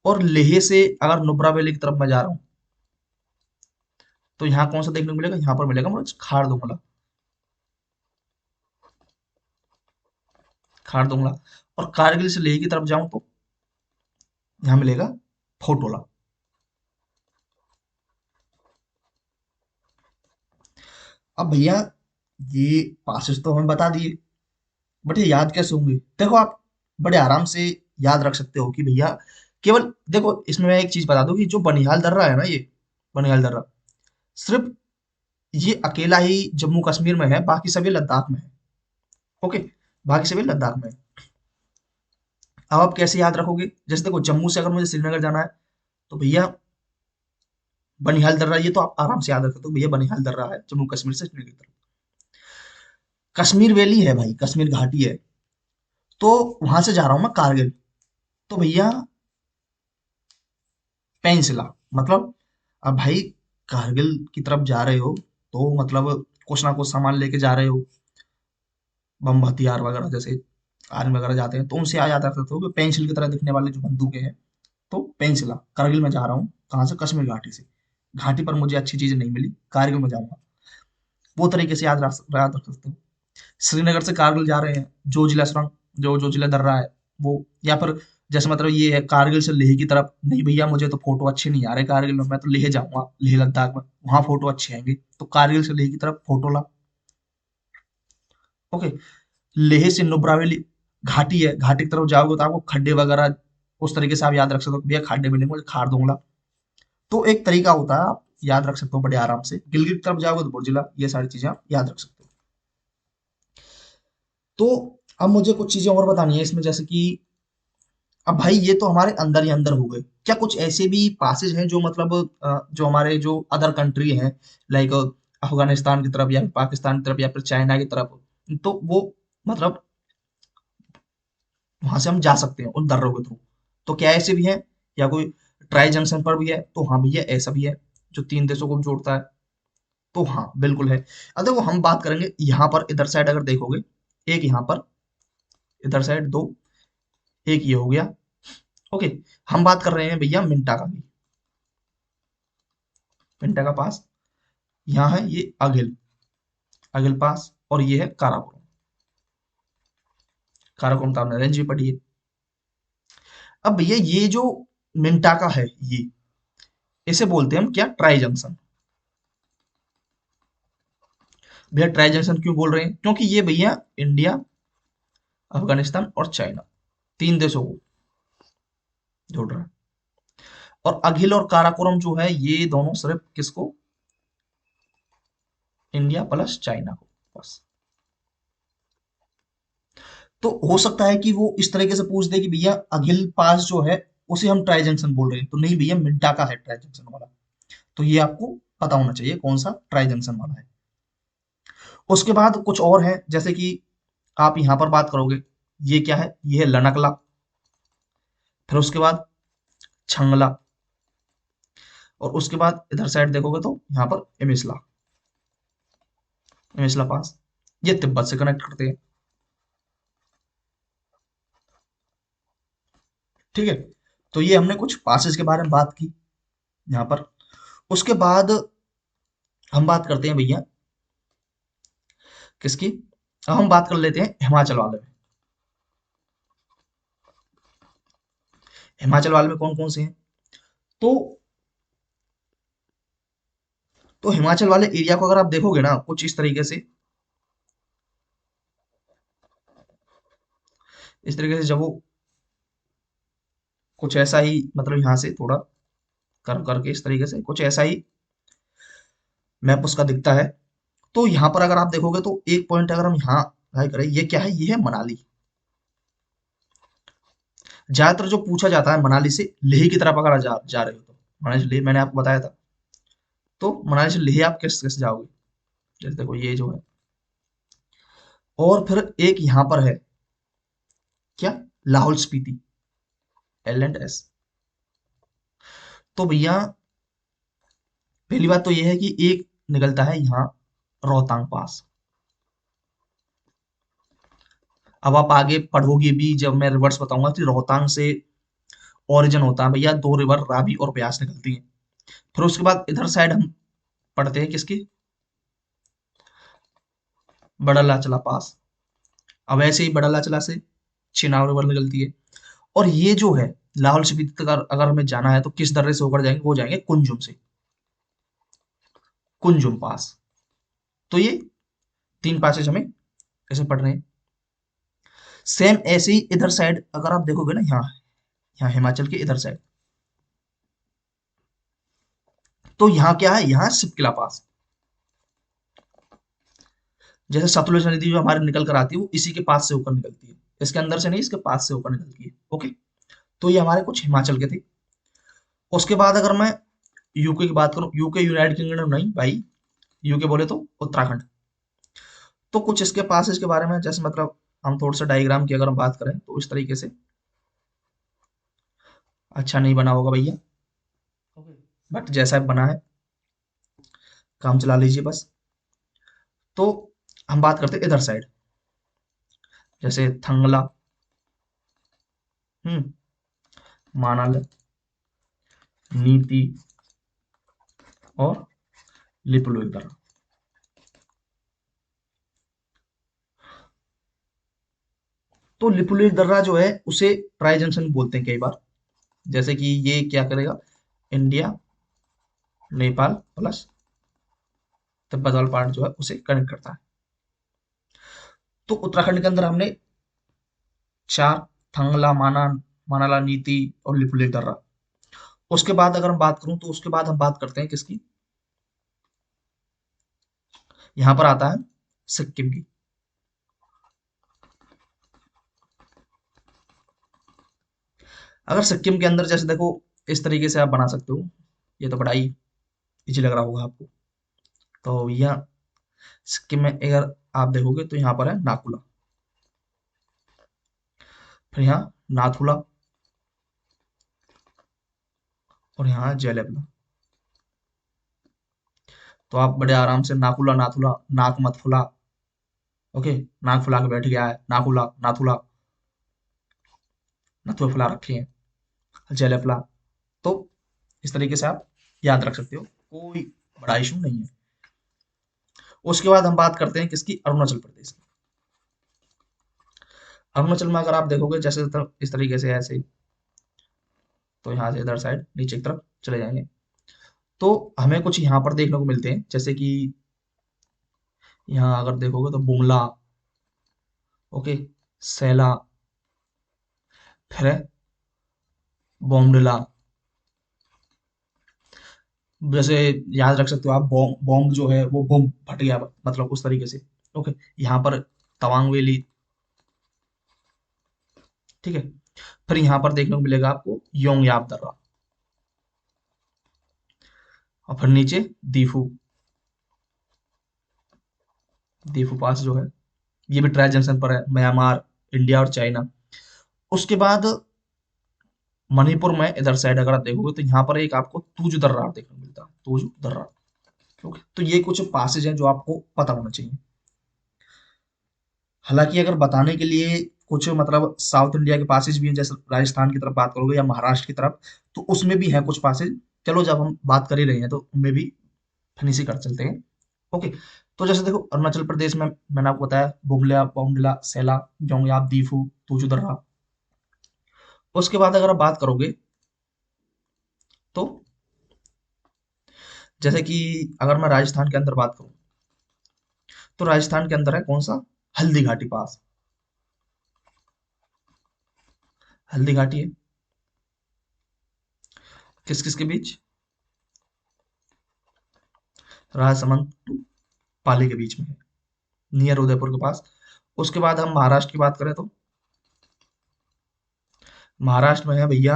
और लेह से अगर नुब्रा वैली की तरफ मैं जा रहा हूँ, तो यहाँ कौन सा देखने को मिलेगा, यहाँ पर मिलेगा मुझे खारदुंगला, खारदुंगला। और कारगिल से लेह की तरफ जाऊं तो यहाँ मिलेगा फोटोला। अब भैया ये पासेस तो हमें बता दिए, बट ये याद कैसे होंगे। देखो आप बड़े आराम से याद रख सकते हो कि भैया केवल देखो, इसमें मैं एक चीज बता दूं कि जो बनिहाल दर्रा है ना, ये बनिहाल दर्रा सिर्फ ये अकेला ही जम्मू कश्मीर में है, बाकी सभी लद्दाख में है। ओके, बाकी सभी लद्दाख में है। अब आप कैसे याद रखोगे, जैसे देखो जम्मू से अगर मुझे श्रीनगर जाना है, तो भैया बनिहाल दर्रा, ये तो आप आराम से याद रख सकते हो, भैया बनिहाल दर्रा है जम्मू कश्मीर से श्रीनगर की तरफ। कश्मीर वैली है भाई, कश्मीर घाटी है, तो वहां से जा रहा हूं मैं कारगिल, तो भैया पेंसिला, मतलब अब भाई कारगिल की तरफ जा रहे हो तो मतलब कुछ ना कुछ सामान लेके जा रहे हो, बम हथियार वगैरह, जैसे आर्मी वगैरह जाते हैं तो उनसे आ याद रख सकते हो कि पेंसिल की तरह दिखने वाले जो बंदूकें हैं, तो पेंसिला। कारगिल में जा रहा हूँ कहाँ से, कश्मीर घाटी से। घाटी पर मुझे अच्छी चीजें नहीं मिली, कारगिल में जाऊंगा, वो तरीके से याद रख सकते हो। श्रीनगर से कारगिल जा रहे हैं, जोजिला सुरंग, जो जोजिला दर्रा है वो, या फिर जैसे मतलब ये है कारगिल से लेह की तरफ, नहीं भैया मुझे तो फोटो अच्छे नहीं आ रहे कारगिल में, मैं तो लेह जाऊंगा, लेह लद्दाख में वहां फोटो अच्छे आएंगे, तो कारगिल से लेह की तरफ फोटो ला। ओके, लेह से नुब्रा वैली घाटी है, घाटी की तरफ जाओगे तो आपको खड्डे वगैरह उस तरीके से आप याद रख सकते हो कि भैया खड्डे मिलेंगे, मुझे खार दूंगा। तो एक तरीका होता है, आप याद रख सकते हो बड़े आराम से। गिलगित की तरफ जाओगे तो बुर्जिला, ये सारी चीजें आप याद रख सकते हो। तो अब मुझे कुछ चीजें और बतानी है इसमें, जैसे कि अब भाई ये तो हमारे अंदर ही अंदर हो गए, क्या कुछ ऐसे भी पासेज हैं जो मतलब जो हमारे जो अदर कंट्री हैं, लाइक अफगानिस्तान की तरफ या फिर पाकिस्तान की तरफ या फिर चाइना की तरफ, तो वो मतलब वहां से हम जा सकते हैं उन दर्रों के थ्रू, तो क्या ऐसे भी हैं, या कोई ट्राई जंक्शन पर भी है, तो हाँ भैया ऐसा भी है जो तीन देशों को जोड़ता है, तो हाँ बिल्कुल है। अब देखो हम बात करेंगे यहाँ पर, इधर साइड अगर देखोगे, एक यहाँ पर, इधर साइड दो, एक ये हो गया। ओके, हम बात कर रहे हैं भैया मिंटा का भी, मिंटा का पास, यहाँ है ये अगिल, अगिल पास, और ये है काराकोरम, काराकोरम तो आपने रेंज भी पढ़ी है। अब भैया ये जो मिंटा का है ये, इसे बोलते हैं हम क्या, ट्राई जंक्शन। भैया ट्राई जंक्शन क्यों बोल रहे हैं, क्योंकि ये भैया इंडिया, अफगानिस्तान और चाइना, तीन देशों को जोड़ रहा है। और अघिल और काराकोरम जो है ये दोनों सिर्फ किसको, इंडिया प्लस चाइना को बस। तो हो सकता है कि वो इस तरीके से पूछ दे कि भैया अघिल पास जो है उसे हम ट्राई जंक्शन बोल रहे हैं, तो नहीं भैया मिंटा का है ट्राई जंक्शन वाला। तो ये आपको पता होना चाहिए कौन सा ट्राई जंक्शन वाला है। उसके बाद कुछ और है, जैसे कि आप यहाँ पर बात करोगे, ये क्या है, ये है लनकला। फिर उसके बाद छंगला, और उसके बाद इधर साइड देखोगे तो यहाँ पर इमिसला, इमिसला पास, ये तिब्बत से कनेक्ट करते हैं। ठीक है, तो ये हमने कुछ पासेस के बारे में बात की यहाँ पर। उसके बाद हम बात करते हैं भैया किसकी, अब हम बात कर लेते हैं हिमाचल वाले में। हिमाचल वाले में कौन कौन से हैं, तो हिमाचल वाले एरिया को अगर आप देखोगे ना कुछ इस तरीके से, इस तरीके से जब वो कुछ ऐसा ही, मतलब यहाँ से थोड़ा कर करके इस तरीके से कुछ ऐसा ही मैप उसका दिखता है। तो यहाँ पर अगर आप देखोगे तो एक पॉइंट अगर हम यहाँ हाई करें, ये क्या है, ये है मनाली। ज्यादातर जो पूछा जाता है मनाली से लेह की तरफ अगर जा रहे हो, तो मनाली से लेह मैंने आपको बताया था, तो मनाली से लेह आप कैसे कैसे जाओगे, जैसे देखो ये जो है। और फिर एक यहाँ पर है क्या, लाहौल स्पीति, L&S। तो भैया पहली बात तो ये है कि एक निकलता है यहाँ रोहतांग पास। अब आप आगे पढ़ोगे भी जब मैं रिवर्स बताऊंगा कि रोहतांग से ओरिजिन होता है भैया, दो रिवर रावी और ब्यास निकलती हैं। फिर उसके बाद इधर साइड हम पढ़ते हैं किसकी, बड़ा लाचला पास। अब ऐसे ही बड़ा लाचला से चिनाब रिवर निकलती है। और ये जो है लाहौल स्पीति तक अगर अगर हमें जाना है तो किस दर्रे से होकर जाएंगे, वो जाएंगे कुंजुम से, कुंजुम पास। तो ये तीन पासेज हमें ऐसे पढ़ रहे हैं। सेम ऐसे ही इधर साइड अगर आप देखोगे ना, यहाँ यहाँ हिमाचल के इधर साइड, तो यहाँ क्या है, यहाँ सिपकिला पास। जैसे सतलुज नदी जो हमारे निकल कर आती है वो इसी के पास से होकर निकलती है, इसके अंदर से नहीं, इसके पास से होकर निकलती है। ओके, तो ये हमारे कुछ हिमाचल के थे। उसके बाद अगर मैं यूके की बात करूं, यूके यूनाइटेड किंगडम नहीं भाई, यूके बोले तो उत्तराखंड। तो कुछ इसके पास इसके बारे में, जैसे मतलब हम थोड़ा सा डायग्राम की अगर हम बात करें तो इस तरीके से, अच्छा नहीं बना होगा भैया, बट जैसा बना है काम चला लीजिए बस। तो हम बात करते हैं इधर साइड, जैसे थंगला, हम्म, मानाल, नीति और लिपुलेख दर्रा। तो लिपुलेख दर्रा जो है उसे ट्राई जंक्शन बोलते हैं कई बार। जैसे कि ये क्या करेगा, इंडिया नेपाल प्लस तिब्बत वाला पार्ट जो है उसे कनेक्ट करता है। तो उत्तराखंड के अंदर हमने चार, थंगला, मानाला, नीति और लिपुलेख दर्रा। उसके बाद अगर हम बात करूं तो उसके बाद हम बात करते हैं किसकी, यहाँ पर आता है सिक्किम की। अगर सिक्किम के अंदर जैसे देखो इस तरीके से आप बना सकते हो, ये तो बड़ा ही इजी लग रहा होगा आपको। तो यहाँ सिक्किम में अगर आप देखोगे तो यहाँ पर है नाकुला, फिर यहाँ नाथुला, और यहाँ है जेलेबला। तो आप बड़े आराम से नाकुला नाथुला, नाक मत फुला, ओके, नाक फुला के बैठ गया है, नाकुला नाथुला, नथुए फुला रखे हैं, जेलेफला। तो इस तरीके से आप याद रख सकते हो, कोई बड़ा इशू नहीं है। उसके बाद हम बात करते हैं किसकी, अरुणाचल प्रदेश की। अरुणाचल में अगर आप देखोगे जैसे इस तरीके से ऐसे, तो यहाँ से इधर साइड नीचे की तरफ चले जाएंगे। तो हमें कुछ यहाँ पर देखने को मिलते हैं, जैसे कि यहाँ अगर देखोगे तो बुमला, ओके, सैला, फिर है बॉमडिला। जैसे याद रख सकते हो आप, बॉम्ब बॉम्ब जो है वो बॉम्ब फट गया, मतलब उस तरीके से। ओके, यहाँ पर तवांग वैली, ठीक है। फिर यहाँ पर देखने को मिलेगा आपको योंगयाप दर्रा, और फिर नीचे दीफू, दीफू पास जो है ये भी ट्राई जंक्शन पर है, म्यांमार, इंडिया और चाइना। उसके बाद मणिपुर में इधर साइड अगर आप देखोगे तो यहाँ पर एक आपको तूज दर्रा देखने को मिलता है, तूज दर्रा। ओके, तो ये कुछ पासेज हैं जो आपको पता होना चाहिए। हालांकि अगर बताने के लिए कुछ मतलब साउथ इंडिया के पासेज भी हैं, जैसे राजस्थान की तरफ बात करोगे या महाराष्ट्र की तरफ, तो उसमें भी है कुछ पासेज। चलो जब हम बात कर ही रहे हैं तो उनमें भी फिनिश ही कर चलते हैं। ओके, तो जैसे देखो अरुणाचल प्रदेश में मैंने आपको बताया बुमला, बॉमडिला, सेला, जोंगयाप, दीफू, तूजुदर्रा। उसके बाद अगर आप बात करोगे तो जैसे कि अगर मैं राजस्थान के अंदर बात करूं, तो राजस्थान के अंदर है कौन सा, हल्दी घाटी पास। हल्दी घाटी है किस किस के बीच, राजसमंद टू पाली के बीच में है, नियर उदयपुर के पास। उसके बाद हम महाराष्ट्र की बात करें तो महाराष्ट्र में है भैया,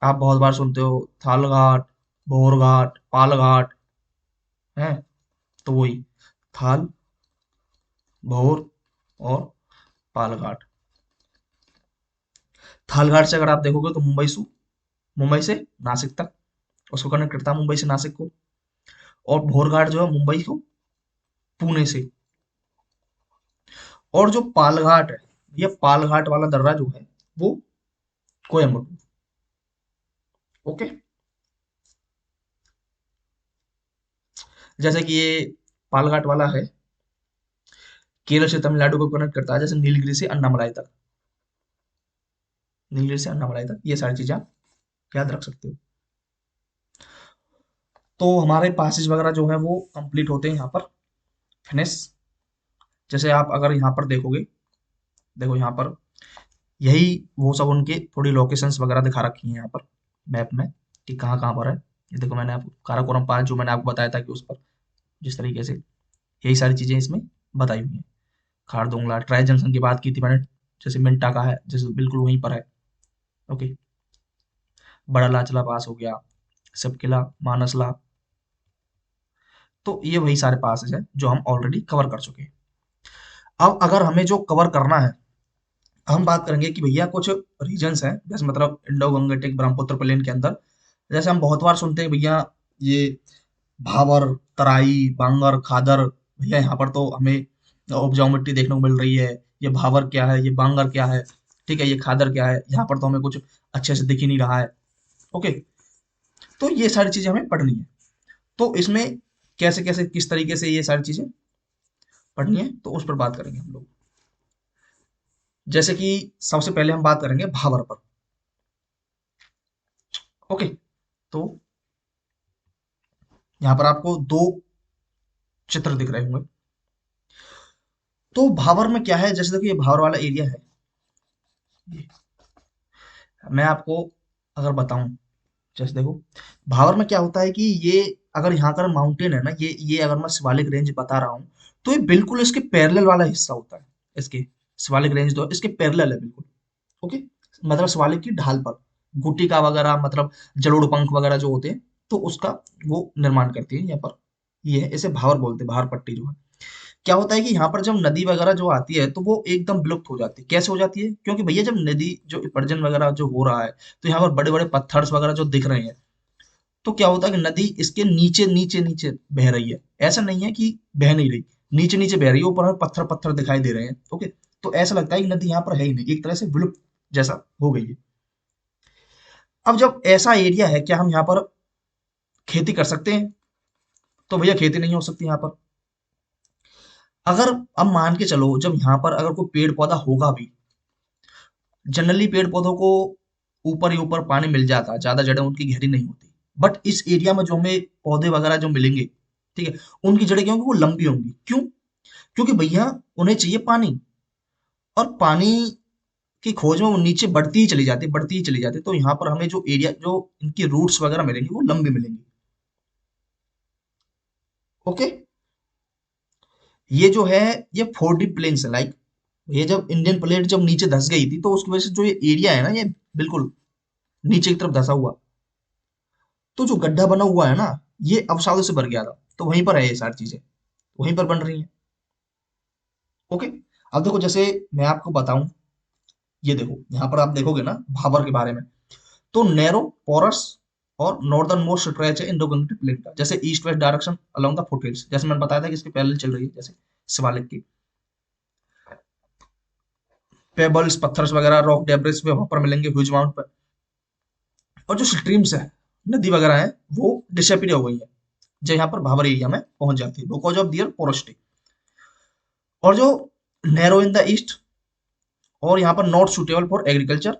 आप बहुत बार सुनते हो थालघाट, भोरघाट, पालघाट, है, तो वही थाल, भोर और पालघाट। थालघाट से अगर आप देखोगे तो मुंबई से नासिक तक उसको कनेक्ट करता है, मुंबई से नासिक को। और भोरघाट जो है मुंबई को पुणे से। और जो पालघाट है, ये पालघाट वाला दर्रा जो है वो कोयम्बटूर। ओके, जैसे कि ये पालघाट वाला है केरल से तमिलनाडु को कनेक्ट करता है, जैसे नीलगिरी से अन्नामलाई तक, नीलगिरी से अन्नामलाई तक, ये सारी चीजें आप याद रख सकते हो। तो हमारे पासेज वगैरह जो है वो कंप्लीट होते हैं यहाँ पर, फिनिश। जैसे आप अगर यहाँ पर देखोगे, देखो यहाँ पर यही वो सब उनके थोड़ी लोकेशंस वगैरह दिखा रखी हैं यहाँ पर मैप में, कि कहाँ कहाँ पर है। ये देखो मैंने आपको काराकोरम पास जो मैंने आपको बताया था कि उस पर जिस तरीके से यही सारी चीजें इसमें बताई हुई हैं। खारदोंगला ट्राई जंक्शन की बात की थी मैंने, जैसे मिंटा का है जैसे बिल्कुल वहीं पर है। ओके, बड़ा लाचला पास हो गया, सबकिला, मानसला। तो ये वही सारे पासेज हैं जो हम ऑलरेडी कवर कर चुके हैं। अब अगर हमें जो कवर करना है, हम बात करेंगे कि भैया कुछ रीजन्स हैं, जैसे मतलब इंडो गंगेटिक ब्रह्मपुत्र प्लेन के अंदर, जैसे हम बहुत बार सुनते हैं भैया ये भावर, तराई, बांगर, खादर। भैया यहाँ पर तो हमें उपजाऊ मिट्टी देखने को मिल रही है। ये भावर क्या है, ये बांगर क्या है, ठीक है, ये खादर क्या है, यहाँ पर तो हमें कुछ अच्छे से दिख ही नहीं रहा है। ओके, तो ये सारी चीजें हमें पढ़नी है। तो इसमें कैसे कैसे किस तरीके से ये सारी चीजें पढ़नी है, तो उस पर बात करेंगे हम लोग। जैसे कि सबसे पहले हम बात करेंगे भावर पर। ओके, तो यहाँ पर आपको दो चित्र दिख रहे होंगे। तो भावर में क्या है, जैसे देखो ये भावर वाला एरिया है, ये मैं आपको अगर बताऊं, जैसे देखो भावर में क्या होता है कि ये अगर यहाँ का माउंटेन है ना, ये अगर मैं शिवालिक रेंज बता रहा हूँ, तो ये बिल्कुल इसके पैरेलल वाला हिस्सा होता है। इसके शिवालिक रेंज तो इसके पैरेलल है बिल्कुल। ओके, मतलब शिवालिक की ढाल पर गुटिका वगैरह, मतलब जलोढ़ पंख वगैरह जो होते हैं, तो उसका वो निर्माण करती है यहाँ पर। ये है, इसे भावर बोलते हैं, भावर पट्टी जो है। क्या होता है कि यहाँ पर जब नदी वगैरह जो आती है तो वो एकदम विलुप्त हो जाती है। कैसे हो जाती है, क्योंकि भैया जब नदी जो विपर्जन वगैरह जो हो रहा है, तो यहाँ पर बड़े बड़े पत्थर वगैरह जो दिख रहे हैं, तो क्या होता है कि नदी इसके नीचे नीचे नीचे बह रही है। ऐसा नहीं है कि बह नहीं रही, नीचे नीचे बह रही है, ऊपर हमें पत्थर पत्थर दिखाई दे रहे हैं। ओके, तो ऐसा लगता है कि नदी यहाँ पर है ही नहीं, एक तरह से विलुप्त जैसा हो गई है। अब जब ऐसा एरिया है, क्या हम यहाँ पर खेती कर सकते हैं, तो भैया खेती नहीं हो सकती यहाँ पर। अगर अब मान के चलो जब यहाँ पर अगर कोई पेड़ पौधा होगा भी, जनरली पेड़ पौधों को ऊपर ही ऊपर पानी मिल जाता है, ज्यादा जड़ें उनकी गहरी नहीं होती। बट इस एरिया में जो हमें पौधे वगैरह जो मिलेंगे, ठीक है, उनकी जड़ें क्या होंगी, वो लंबी होंगी। क्यों? क्योंकि भैया उन्हें चाहिए पानी, और पानी की खोज में वो नीचे बढ़ती ही चली जाती है, बढ़ती ही चली जाती है। तो यहाँ पर हमें जो एरिया, जो इनकी रूट्स वगैरह मिलेंगी, वो लंबी मिलेंगी। ओके। ये जो है, ये 4D प्लेन्स है। लाइक ये जब इंडियन प्लेट जब नीचे धस गई थी, तो उसकी वजह से जो ये एरिया है ना, ये बिल्कुल नीचे की तरफ धसा हुआ, तो जो गड्ढा बना हुआ है ना, ये अवसादों से भर गया था। तो वहीं पर है ये सारी चीजें, वहीं पर बन रही हैं। ओके। अब देखो, जैसे मैं आपको बताऊं, ये देखो यहाँ पर आप देखोगे ना भाबर के बारे में, तो नैरो पोरस और नॉर्दर्न मोस्ट स्ट्रेच है इंडो-गंगेटिक प्लेन का, जैसे east west direction along the foothills, जैसे मैंने बताया था कि इसके पैरेलल चल रही है, जैसे शिवालिक की। पेबल्स, पत्थर्स वगैरह, रॉक डेब्रिस भी वहां पर मिलेंगे ह्यूज अमाउंट पर। और जो स्ट्रीम्स है, नदी वगैरह है, वो डिसअपीयर हो गई है, जो यहाँ पर भाबर एरिया में पहुंच जाती है, बिकॉज ऑफ दियर पोरोसिटी। और जो नैरो इन द ईस्ट, और यहाँ पर not suitable for agriculture,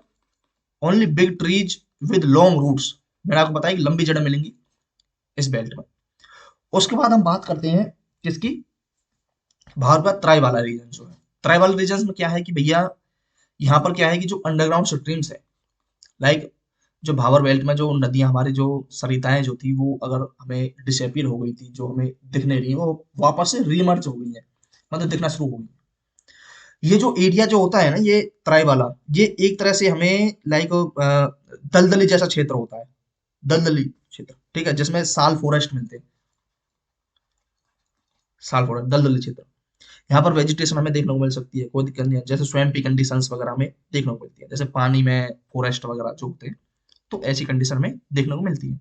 only big trees with long roots. मैंने आपको बताया कि लंबी जड़ें मिलेंगी इस बेल्ट में। उसके बाद हम बात करते हैं किसकी, भारत का ट्राई वाला रीजन जो है। ट्राई वाला रीजन में क्या है कि भैया, यहाँ पर क्या है कि जो अंडरग्राउंड स्ट्रीम्स है, लाइक जो भावर बेल्ट में जो नदियां, हमारी जो सरिताएं जो थी, वो अगर हमें डिसअपीयर हो गई थी, जो हमें दिख नहीं रही है, वो वापस से रीमर्ज हो गई है, मतलब दिखना शुरू हो गई। ये जो एरिया जो होता है ना, ये ट्राई वाला, ये एक तरह से हमें लाइक दलदली जैसा क्षेत्र होता है, दलदली क्षेत्र, ठीक है, जिसमें साल फॉरेस्ट मिलते हैं। साल फॉरेस्ट, दलदली क्षेत्र। यहाँ पर वेजिटेशन हमें देखने को मिल सकती है, कोई दिक्कत नहीं है, जैसे स्वैम्पी कंडीशंस वगैरह हमें देखने को मिलती है, जैसे पानी में फॉरेस्ट वगैरह जो होते हैं, तो ऐसी कंडीशन में देखने को मिलती है।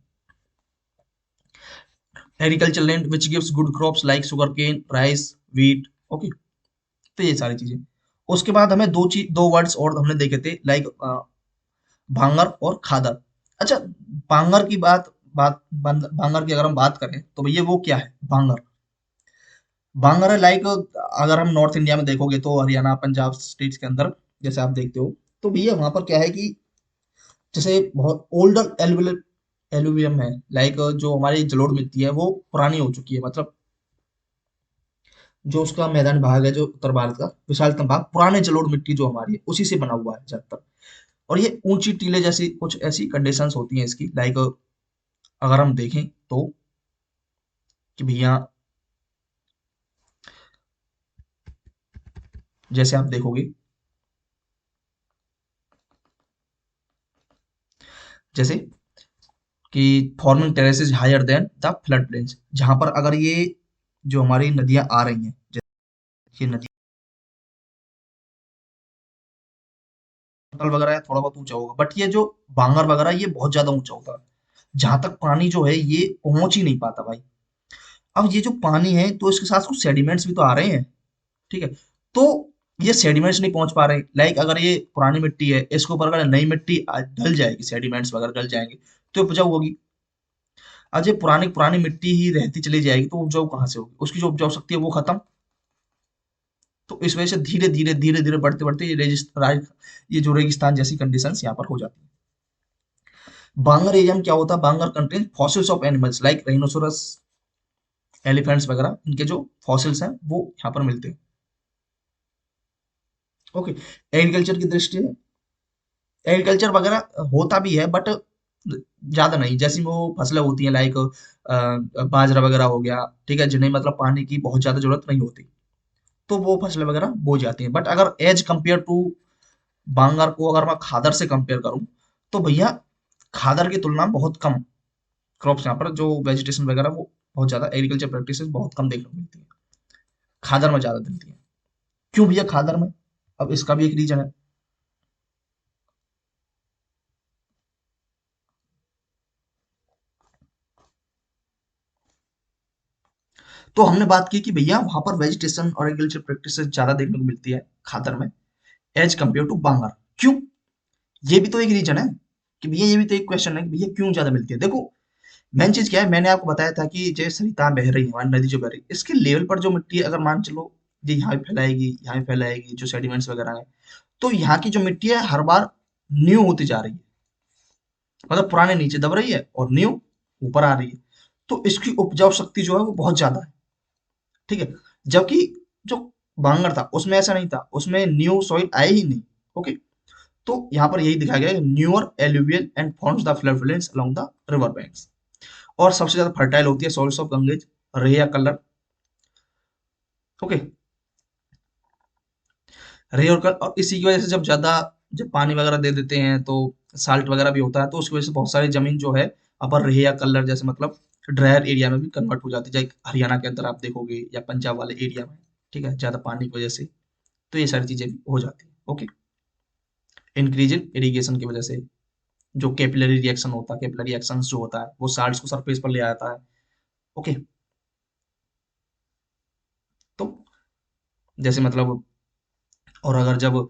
Agriculture land which gives good crops like sugar cane, rice, wheat. Okay. तो ये सारी चीजें। उसके बाद हमें दो वर्ड्स और हमने देखे थे, लाइक भांगर और खादर। अच्छा, भांगर की भांगर की अगर हम बात करें, तो भैया वो क्या है भांगर? भांगर है लाइक, अगर हम नॉर्थ इंडिया में देखोगे, तो हरियाणा पंजाब स्टेट्स के अंदर जैसे आप देखते हो, तो भैया वहां पर क्या है कि जैसे बहुत ओल्डर एलुवियम है, लाइक जो हमारी जलोढ़ मिट्टी है, वो पुरानी हो चुकी है, मतलब जो उसका मैदान भाग है, जो उत्तर भारत का विशालतम भाग, पुराने जलोढ़ मिट्टी जो हमारी है, उसी से बना हुआ है ज्यादातर। और ये ऊंची टीले जैसी कुछ ऐसी कंडीशंस होती हैं इसकी, लाइक अगर हम देखें तो, कि भैया जैसे आप देखोगे, जैसे कि forming terraces higher than the flood plains, जहां पर अगर ये जो हमारी नदियां आ रही हैं, जैसे ये नदी वगैरह है, थोड़ा बहुत ऊंचा होगा, बट ये जो बांगर वगैरह, ये बहुत ज्यादा ऊंचा होता है, जहां तक पानी जो है ये पहुंच ही नहीं पाता भाई। अब ये जो पानी है, तो इसके साथ कुछ सेडिमेंट्स भी तो आ रहे हैं, ठीक है, तो ये सेडिमेंट्स नहीं पहुंच पा रहे। लाइक अगर ये पुरानी मिट्टी है, इसके ऊपर अगर नई मिट्टी डल जाएगी, सेडिमेंट्स वगैरह डल जाएंगे, तो ये उपजाऊ होगी। आज ये पुरानी पुरानी मिट्टी ही रहती चली जाएगी, तो उपजाऊ कहाँ से होगी? उसकी जो उपजाऊ शक्ति है वो खत्म। तो इस वजह से धीरे धीरे धीरे धीरे बढ़ते बढ़ते ये जो रेगिस्तान जैसी कंडीशंस यहाँ पर हो जाती है। बांगर एरिया में क्या होता है, bhangar contain fossils of animals like rhinoceros, elephants वगैरह, इनके जो फॉसिल्स हैं वो यहाँ पर मिलते हैं। ओके। एग्रीकल्चर की दृष्टि से एग्रीकल्चर वगैरह होता भी है, बट ज्यादा नहीं, जैसी वो फसलें होती हैं, लाइक बाजरा वगैरह हो गया, ठीक है, जिन्हें मतलब पानी की बहुत ज्यादा जरूरत नहीं होती, तो वो फसलें वगैरह बो जाती हैं। बट अगर एज कंपेयर टू बांगर को अगर मैं खादर से कंपेयर करूं, तो भैया खादर की तुलना में बहुत कम क्रॉप्स यहाँ पर, जो वेजिटेशन वगैरह, वो बहुत ज्यादा, एग्रीकल्चर प्रैक्टिसेस बहुत कम देखने को मिलती है, खादर में ज्यादा मिलती है। क्यों भैया खादर में? अब इसका भी एक रीजन है। तो हमने बात की कि भैया वहां पर वेजिटेशन और एग्रीकल्चर प्रैक्टिसेस ज्यादा देखने को मिलती है खादर में, एज कम्पेयर टू बांगर। क्यों? ये भी तो एक रीजन है, कि भैया ये भी तो एक क्वेश्चन है कि भैया क्यों ज्यादा मिलती है। देखो, मेन चीज क्या है, मैंने आपको बताया था कि जैसे सरिता बह रही है, हमारी नदी जो बह रही है, इसके लेवल पर जो मिट्टी है, अगर मान चलो ये यहाँ पे फैलाएगी, यहाँ पे फैलाएगी, जो सेडिमेंट्स वगैरह है, तो यहाँ की जो मिट्टी है हर बार न्यू होती जा रही है, मतलब पुराने नीचे दब रही है और न्यू ऊपर आ रही है, तो इसकी उपजाऊ शक्ति जो है वो बहुत ज्यादा है। ठीक है, जबकि जो बांगर था उसमें ऐसा नहीं था, उसमें न्यू सॉइल आए ही नहीं। ओके, तो यहाँ पर यही दिखाया गया है, newer alluvial and forms the floodplains along the river banks. और सबसे ज्यादा फर्टाइल होती है सॉइल्स ऑफ गंगेज, रेया कलर। ओके, रे और कलर, और इसी की वजह से जब ज्यादा, जब पानी वगैरह दे देते हैं तो साल्ट वगैरह भी होता है, तो उसकी वजह से बहुत सारी जमीन जो है अपर रेया कलर जैसे मतलब ड्रायर एरिया में भी कन्वर्ट हो जाती है, जैसे हरियाणा के अंदर आप देखोगे या पंजाब वाले एरिया में। ठीक है, ज्यादा पानी की वजह से तो ये सारी चीजें भी हो जाती है। ओके, इंक्रीज इन इरिगेशन की वजह से जो कैपिलरी रिएक्शन होता है, कैपिलरी एक्शन जो होता है वो साल्ट को सरफेस पर ले आता है। ओके, तो जैसे मतलब, और अगर जब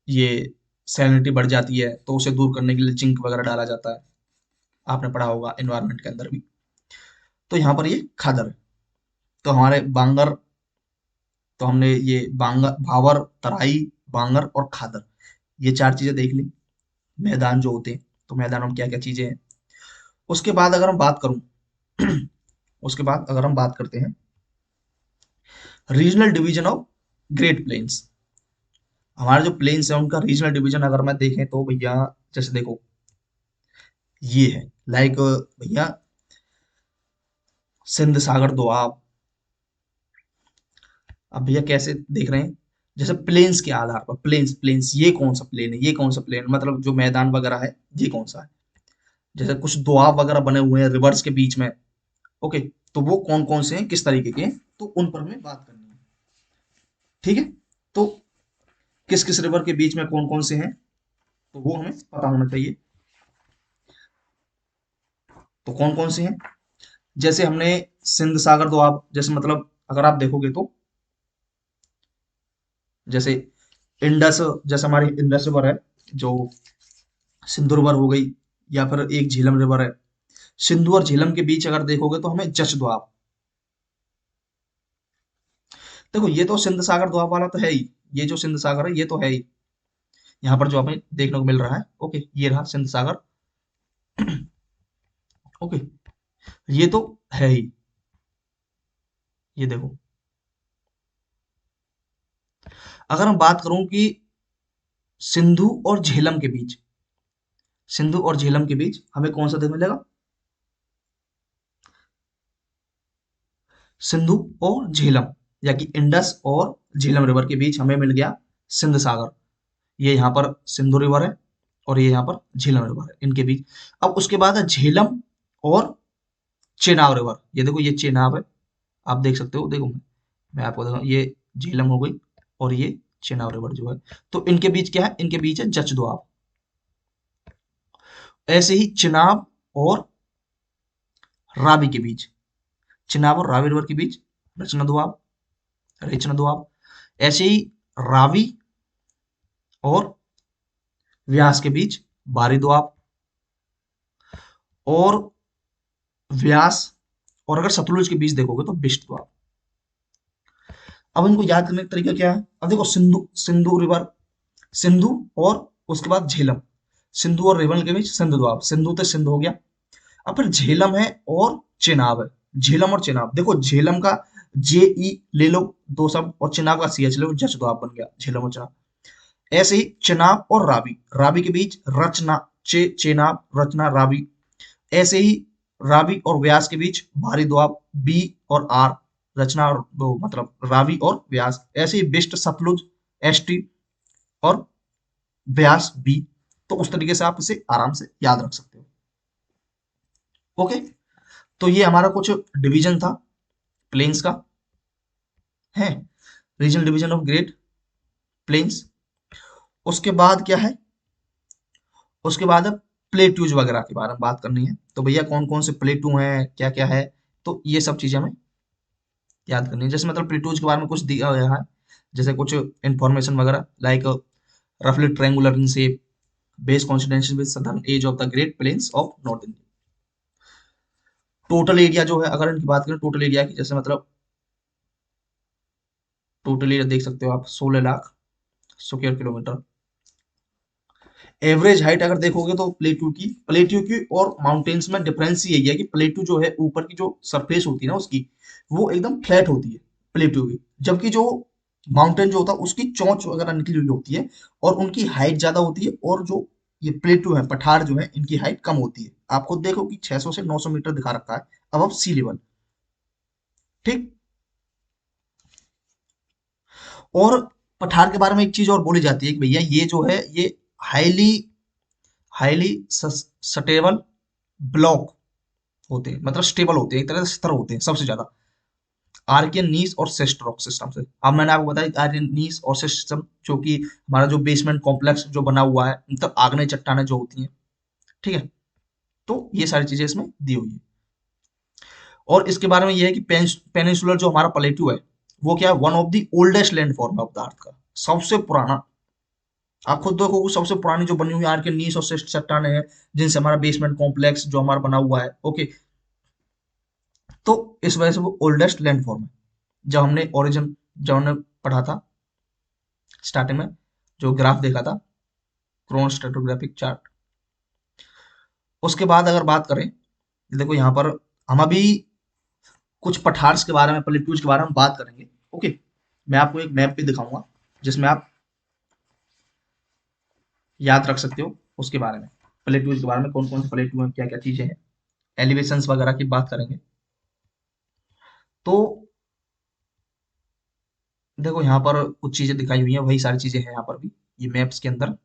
ये सैलिनिटी बढ़ जाती है तो उसे दूर करने के लिए जिंक वगैरह डाला जाता है, आपने पढ़ा होगा एनवायरनमेंट के अंदर भी। तो यहाँ पर ये खादर है। तो हमारे बांगर, तो हमने ये बांगर, भावर, तराई, बांगर और खादर, ये चार चीजें देख ली, मैदान जो होते हैं। तो मैदानों में क्या क्या चीजें हैं। उसके बाद अगर हम बात करूं उसके बाद अगर हम बात करते हैं regional division of great plains. हमारे जो प्लेन्स है उनका रीजनल डिवीजन अगर मैं देखें तो भैया, जैसे देखो ये है, लाइक भैया सिंध सागर दोआब। अब भैया कैसे देख रहे हैं, जैसे प्लेन्स के आधार पर, प्लेन्स प्लेन्स ये कौन सा प्लेन है, ये कौन सा प्लेन, मतलब जो मैदान वगैरह है ये कौन सा है। जैसे कुछ दोआब वगैरह बने हुए हैं रिवर्स के बीच में। ओके, तो वो कौन कौन से हैं, किस तरीके के हैं, तो उन पर हमें बात करनी है। ठीक है, तो किस किस रिवर के बीच में कौन कौन से हैं, तो वो हमें पता होना चाहिए। तो कौन कौन से हैं, जैसे हमने सिंध सागर दोआब, जैसे मतलब अगर आप देखोगे तो जैसे इंडस, जैसे हमारी इंडस रिवर है, जो सिंधु रिवर हो गई, या फिर एक झेलम रिवर है। सिंधु और झेलम के बीच अगर देखोगे तो हमें जच दोआब। देखो ये तो सिंध सागर दोआब वाला तो है ही, ये जो सिंध सागर है ये तो है ही, यहाँ पर जो हमें देखने को मिल रहा है। ओके, ये रहा सिंध सागर। ओके, ये तो है ही, ये देखो। अगर मैं बात करूं कि सिंधु और झेलम के बीच, सिंधु और झेलम के बीच हमें कौन सा देखने मिलेगा, सिंधु और झेलम, या कि इंडस और झेलम रिवर के बीच हमें मिल गया सिंध सागर। ये यहाँ पर सिंधु रिवर है और ये यहाँ पर झेलम रिवर है, इनके बीच। अब उसके बाद है झेलम और चेनाब रिवर। ये देखो ये चेनाब है, आप देख सकते हो, देखो मैं आपको देखो, ये झेलम हो गई और ये चेनाब रिवर जो है, तो इनके बीच क्या है, इनके बीच है जच दोआब। ऐसे ही चिनाब और रावी के बीच, चिनाब और रावी रिवर के बीच रचना दोआब, रेचना दोआब। ऐसे ही रावी और व्यास के बीच बारी दोआब, और व्यास और अगर सतलुज के बीच देखोगे तो बिष्ट दोआब। अब इनको याद करने का तरीका क्या है, अब देखो सिंधु, सिंधु रिवर, सिंधु और उसके बाद झेलम, सिंधु और रेवन के बीच सिंधु दोआब, सिंधु तो सिंधु हो गया। अब फिर झेलम है और चेनाब है, झेलम और चेनाब, देखो झेलम का जे ई ले लो दो शब्द, और चेनाब का सी एच ले लो, जच दोआब बन गया झेलम और चेनाब। ऐसे ही चेनाब और रावी, रावी के बीच रचना, चेनाब रचना रावी। ऐसे ही रावी और व्यास के बीच भारी दोआब, बी और आर, रचना और वो मतलब रावी और व्यास। ऐसे ही बिस्ट सतलुज, एस टी और व्यास बी। तो उस तरीके से आप इसे आराम से याद रख सकते हो। ओके, तो ये हमारा कुछ डिवीजन था प्लेन्स का, है regional division of great plains. उसके बाद क्या है, उसके बाद अब प्लेट्यूज वगैरह के बारे में बात करनी है। तो भैया कौन कौन से प्लेटू हैं, क्या क्या है, तो ये सब चीजें हमें याद करनी है। जैसे मतलब प्लेटूज के बारे में कुछ दिया गया है, जैसे कुछ इंफॉर्मेशन वगैरह, लाइक रफली triangular in shape, base constitution with southern edge of the great plains of north India. Total area जो है, अगर इनकी बात करें टोटल एरिया की, जैसे मतलब टोटल एरिया देख सकते हो आप, 16 lakh square kilometre. Average height अगर देखोगे तो प्लेट्यू की और माउंटेन्स में डिफरेंस यही है कि प्लेट्यू जो है ऊपर की जो सरफेस होती है ना उसकी, वो एकदम फ्लैट होती है प्लेट्यू की, जबकि जो माउंटेन जो होता है उसकी चोंच वगैरह निकली हुई होती है और उनकी हाइट ज्यादा होती है, और जो ये प्लेट्यू है पठार जो है इनकी हाइट कम होती है। आप खुद देखो कि 600 से 900 मीटर दिखा रखा है अब सी लेवल। ठीक। और पठार के बारे में एक चीज और बोली जाती है कि भैया ये जो है ये हाईली हाईली स्टेबल ब्लॉक होते हैं, मतलब स्टेबल होते हैं, एक तरह से स्थिर होते हैं सबसे ज्यादा आर्कियन नीस और सिस्ट रॉक सिस्टम से। अब मैंने आपको बताया आर्कियन नीस और सिस्ट सिस्टम, जो कि हमारा जो बेसमेंट कॉम्प्लेक्स जो बना हुआ है, मतलब आग्नेय चट्टानें जो होती हैं। ठीक है। तो ये सारी चीजें इसमें दी हुई है। और इसके बारे में ये है कि पेनिनसुलर जो हमारा प्लेट्यू है, वो क्या है, one of the oldest land form of the earth का सबसे पुराना। आप खुद देखो सबसे पुरानी जो बनी हुई आर के नीस और सिस्ट चट्टाने हैं, जिनसे हमारा बेसमेंट कॉम्प्लेक्स जो हमारा बना हुआ है। ओके। तो इस वजह से वो ओल्डेस्ट लैंड फॉर्म है। जब हमने पढ़ा था स्टार्टिंग में, जो ग्राफ देखा था, क्रोनोस्ट्रेटोग्राफिक चार्ट, उसके बाद अगर बात करें, देखो यहाँ पर हम अभी कुछ पठार्स के बारे में, प्लेट्यूज के बारे में बात करेंगे। ओके। मैं आपको एक मैप भी दिखाऊंगा जिसमें आप याद रख सकते हो उसके बारे में, प्लेट्यूज के बारे में, कौन कौन से प्लेट्यू हैं, क्या क्या चीजें हैं, एलिवेशंस वगैरह की बात करेंगे। तो देखो यहाँ पर कुछ चीजें दिखाई हुई हैं, वही सारी चीजें हैं यहाँ पर भी, ये मैप्स के अंदर।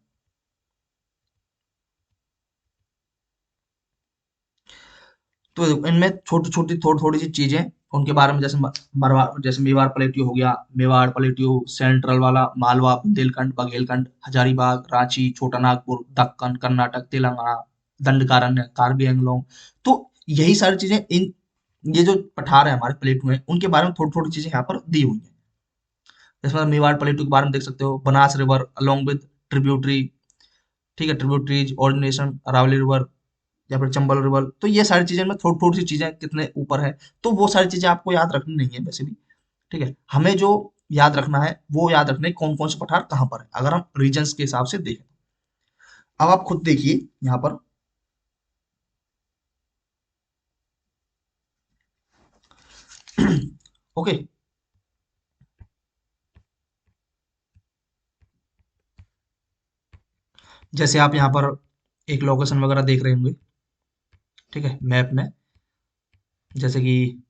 तो देखो, इनमें छोटी छोटी थोड़ी थोड़ी सी चीजें उनके बारे में, जैसे मरवाड़, जैसे मेवाड़ प्लेट्यू हो गया, मेवाड़ प्लेट्यू, सेंट्रल वाला मालवा, बुंदेलखंड, बघेलखंड, हजारीबाग, रांची, छोटा नागपुर, दक्कन, कर्नाटक, तेलंगाना, दंडकारण्य, कार्बी एंगलोंग। तो यही सारी चीजें इन, ये जो पठार है हमारे प्लेटू हैं, उनके बारे में थोड़ी थोड़ी चीजें यहाँ पर दी हुई हैं। जैसे मेवाड़ प्लेटू के बारे में देख सकते हो, Banas river along with tributary, ठीक है, ट्रिब्यूटरीज ऑरिजिनेशन अरावली रिवर या फिर चंबल रिवर। तो ये सारी चीजें में थोड़ी थोड़ी सी चीजें कितने ऊपर है, तो वो सारी चीजें आपको याद रखनी नहीं है वैसे भी। ठीक है, हमें जो याद रखना है वो याद रखने कौन कौन से पठार कहाँ पर है, अगर हम रीजन्स के हिसाब से देखें। अब आप खुद देखिए यहाँ पर। ओके। जैसे आप यहाँ पर एक लोकेशन वगैरह देख रहे होंगे, ठीक है, मैप में, जैसे कि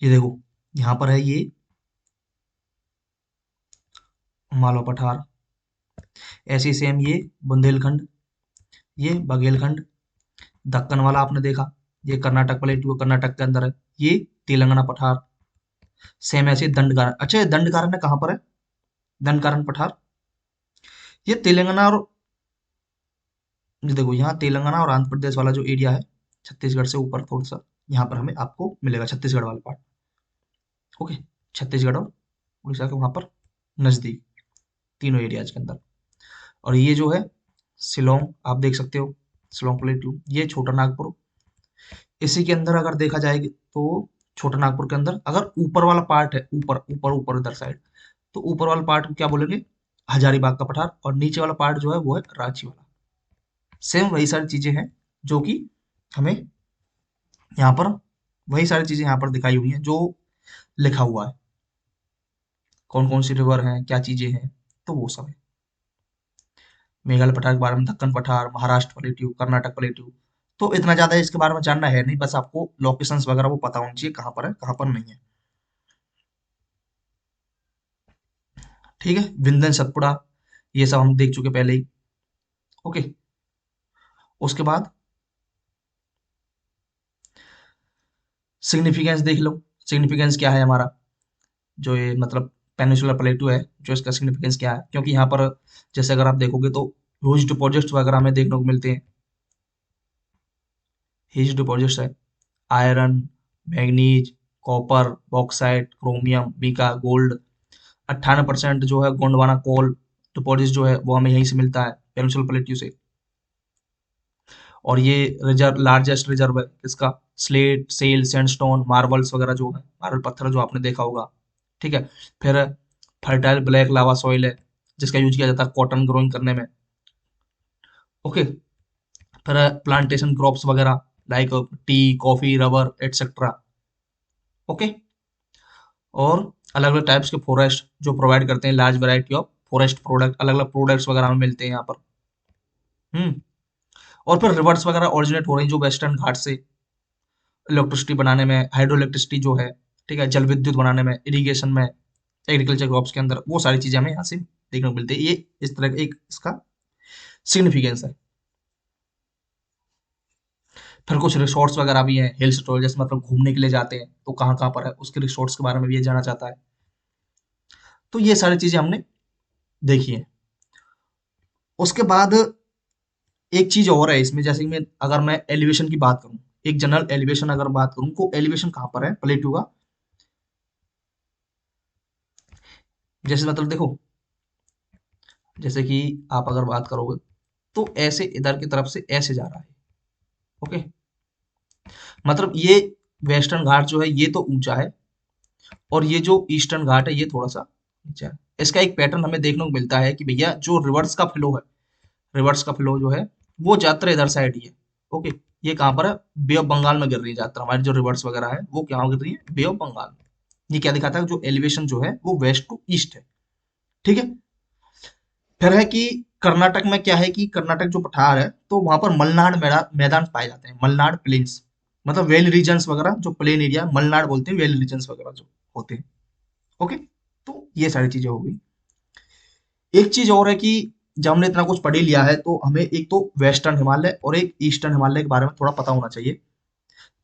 ये देखो, यहाँ पर है ये मालवा पठार, ऐसे सेम ये बुंदेलखंड, ये बघेलखंड, दक्कन वाला आपने देखा, ये कर्नाटक प्लेटू कर्नाटक के अंदर है, ये तेलंगाना पठार। सेम ऐसे दंडकारण्य, अच्छा ये दंडकारण्य कहाँ पर है, दंडकारण्य पठार, ये तेलंगाना और, ये देखो यहाँ तेलंगाना और आंध्र प्रदेश वाला जो एरिया है, छत्तीसगढ़ से ऊपर थोड़ा सा, यहाँ पर हमें आपको मिलेगा छत्तीसगढ़ वाला पार्ट। ओके। छत्तीसगढ़ और उड़ीसा के वहां पर नजदीक, तीनों एरियाज के अंदर। और ये जो है शिलोंग, आप देख सकते हो, शिलोंग प्लेटू, ये छोटा नागपुर। इसी के अंदर अगर देखा जाएगा तो छोटा नागपुर के अंदर अगर ऊपर वाला पार्ट है, ऊपर ऊपर ऊपर उधर साइड, तो ऊपर वाला पार्ट को क्या बोलेंगे, हजारीबाग का पठार, और नीचे वाला पार्ट जो है वो है रांची वाला। सेम वही सारी चीजें हैं जो कि हमें यहाँ पर, वही सारी चीजें यहाँ पर दिखाई हुई हैं जो लिखा हुआ है, कौन कौन सी रिवर हैं, क्या चीजें हैं, तो वो सब है। मेघालय पठार के बारे में, दक्कन पठार, महाराष्ट्र प्लेट्यू, कर्नाटक प्लेट्यू। तो इतना ज्यादा इसके बारे में जानना है नहीं, बस आपको लोकेशंस वगैरह वो पता होनी चाहिए, कहाँ पर है कहाँ पर नहीं है। ठीक है, विंध्यन सतपुड़ा, ये सब हम देख चुके पहले ही। ओके। उसके बाद सिग्निफिकेंस देख लो, सिग्निफिकेंस क्या है हमारा, जो ये मतलब पेनिनसुलर प्लेटू है, जो इसका सिग्निफिकेंस क्या है, क्योंकि यहाँ पर जैसे अगर आप देखोगे तो ह्यूज डिपॉजिट्स वगैरह हमें देखने को मिलते हैं। ह्यूज डिपॉजिट्स है, iron, manganese, copper, bauxite, chromium, Bika, gold. 98% जो है गोंडवाना कोल डिपॉजिट जो है वो हमें यहीं से मिलता है, पेनिनसुलर प्लेट्यू से। और ये रिजर्व, लार्जेस्ट रिजर्व है इसका, स्लेट, सेल, सैंडस्टोन, मार्बल्स वगैरह जो है, मार्बल पत्थर जो आपने देखा होगा। ठीक है। फिर फर्टाइल ब्लैक लावा सॉइल है जिसका यूज किया जाता है कॉटन ग्रोइंग करने में। ओके। फिर प्लांटेशन क्रॉप्स वगैरह like T, coffee, rubber etcetera. Okay. और अलग अलग टाइप्स के फॉरेस्ट जो प्रोवाइड करते हैं large variety of forest product, अलग अलग प्रोडक्ट्स वगैरह हमें मिलते हैं यहाँ पर। हम्म। और फिर रिवर्स वगैरह ओरिजिनेट हो रही हैं जो वेस्टर्न घाट से, इलेक्ट्रिसिटी बनाने में, हाइड्रो इलेक्ट्रिसिटी जो है, ठीक है, जल विद्युत बनाने में, इरिगेशन में, एग्रीकल्चर क्रॉप्स के अंदर, वो सारी चीजें हमें यहाँ से देखने को मिलती है। ये इस तरह का एक इसका सिग्निफिकेंस है। फिर कुछ रिसोर्ट्स वगैरह भी हैं, हिल स्टोर जैसे मतलब घूमने के लिए जाते हैं तो कहाँ कहाँ पर है उसके रिसोर्ट्स के बारे में भी ये जाना चाहता है। तो ये सारी चीजें हमने देखी है। उसके बाद एक चीज और है इसमें, जैसे कि मैं एलिवेशन की बात करूं, एक जनरल एलिवेशन अगर बात करूं तो एलिवेशन कहाँ पर है प्लेटू का, जैसे मतलब देखो, जैसे कि आप अगर बात करोगे तो ऐसे इधर की तरफ से ऐसे जा रहा है। ओके। मतलब ये वेस्टर्न घाट जो है ये तो ऊंचा है, और ये जो ईस्टर्न घाट है ये थोड़ा सा नीचा है। इसका एक पैटर्न हमें देखने को मिलता है कि भैया जो रिवर्स का फ्लो है, रिवर्स का फ्लो जो है वो ज्यादातर इधर साइड ही है। ओके। ये कहाँ पर है, बे ऑफ बंगाल में गिर रही है ज्यादातर, हमारी जो रिवर्स वगैरह है वो क्या गिर रही है, बे ऑफ बंगाल में। ये क्या दिखाता है, जो एलिवेशन जो है वो वेस्ट टू ईस्ट है। ठीक है। फिर है कि कर्नाटक में क्या है कि कर्नाटक जो पठार है तो वहां पर मलनाड मैदान पाए जाते हैं, मलनाड प्लेन्स, मतलब वेल रीजन्स वगैरह जो प्लेन एरिया मलनाड बोलते हैं, वेल रीजन्स वगैरह जो होते हैं। ओके। तो ये सारी चीजें हो गई। एक चीज और है कि जब हमने इतना कुछ पढ़ ही लिया है तो हमें एक तो वेस्टर्न हिमालय और एक ईस्टर्न हिमालय के बारे में थोड़ा पता होना चाहिए।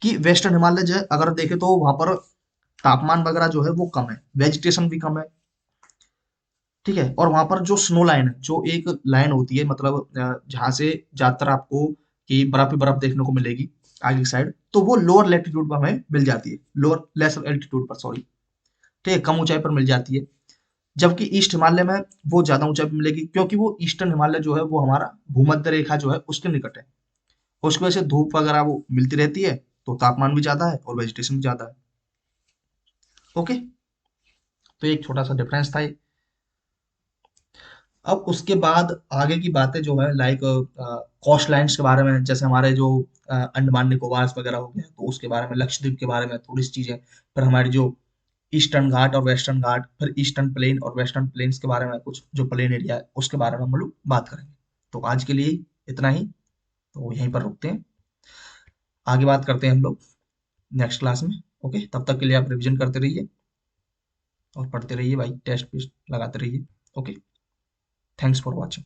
कि वेस्टर्न हिमालय जो है अगर देखें तो वहां पर तापमान वगैरह जो है वो कम है, वेजिटेशन भी कम है। ठीक है। और वहां पर जो स्नो लाइन है, जो एक लाइन होती है मतलब जहां से ज्यादातर आपको कि बर्फ ही बर्फ देखने को मिलेगी आगे की साइड, तो वो लोअर लेटीट्यूड पर हमें मिल जाती है, लोअर लेसर एल्टीट्यूड पर, सॉरी। ठीक है, कम ऊंचाई पर मिल जाती है। जबकि ईस्ट हिमालय में वो ज्यादा ऊंचाई पर मिलेगी क्योंकि वो ईस्टर्न हिमालय जो है वो हमारा भूमध्य रेखा जो है उसके निकट है। उसकी वजह से धूप वगैरह वो मिलती रहती है, तो तापमान भी ज्यादा है और वेजिटेशन भी ज्यादा है। ओके। तो एक छोटा सा डिफरेंस था ये। अब उसके बाद आगे की बातें जो है लाइक कोस्ट लाइन्स के बारे में, जैसे हमारे जो अंडमान निकोबार वगैरह हो गया तो उसके बारे में, लक्षद्वीप के बारे में थोड़ी सी चीजें, फिर हमारी जो ईस्टर्न घाट और वेस्टर्न घाट, फिर ईस्टर्न प्लेन और वेस्टर्न प्लेन्स के बारे में, कुछ जो प्लेन एरिया है उसके बारे में हम लोग बात करेंगे। तो आज के लिए इतना ही, तो यहीं पर रुकते हैं, आगे बात करते हैं हम लोग नेक्स्ट क्लास में। ओके, तब तक के लिए आप रिवीजन करते रहिए और पढ़ते रहिए भाई, टेस्ट वेस्ट लगाते रहिए। ओके। Thanks for watching.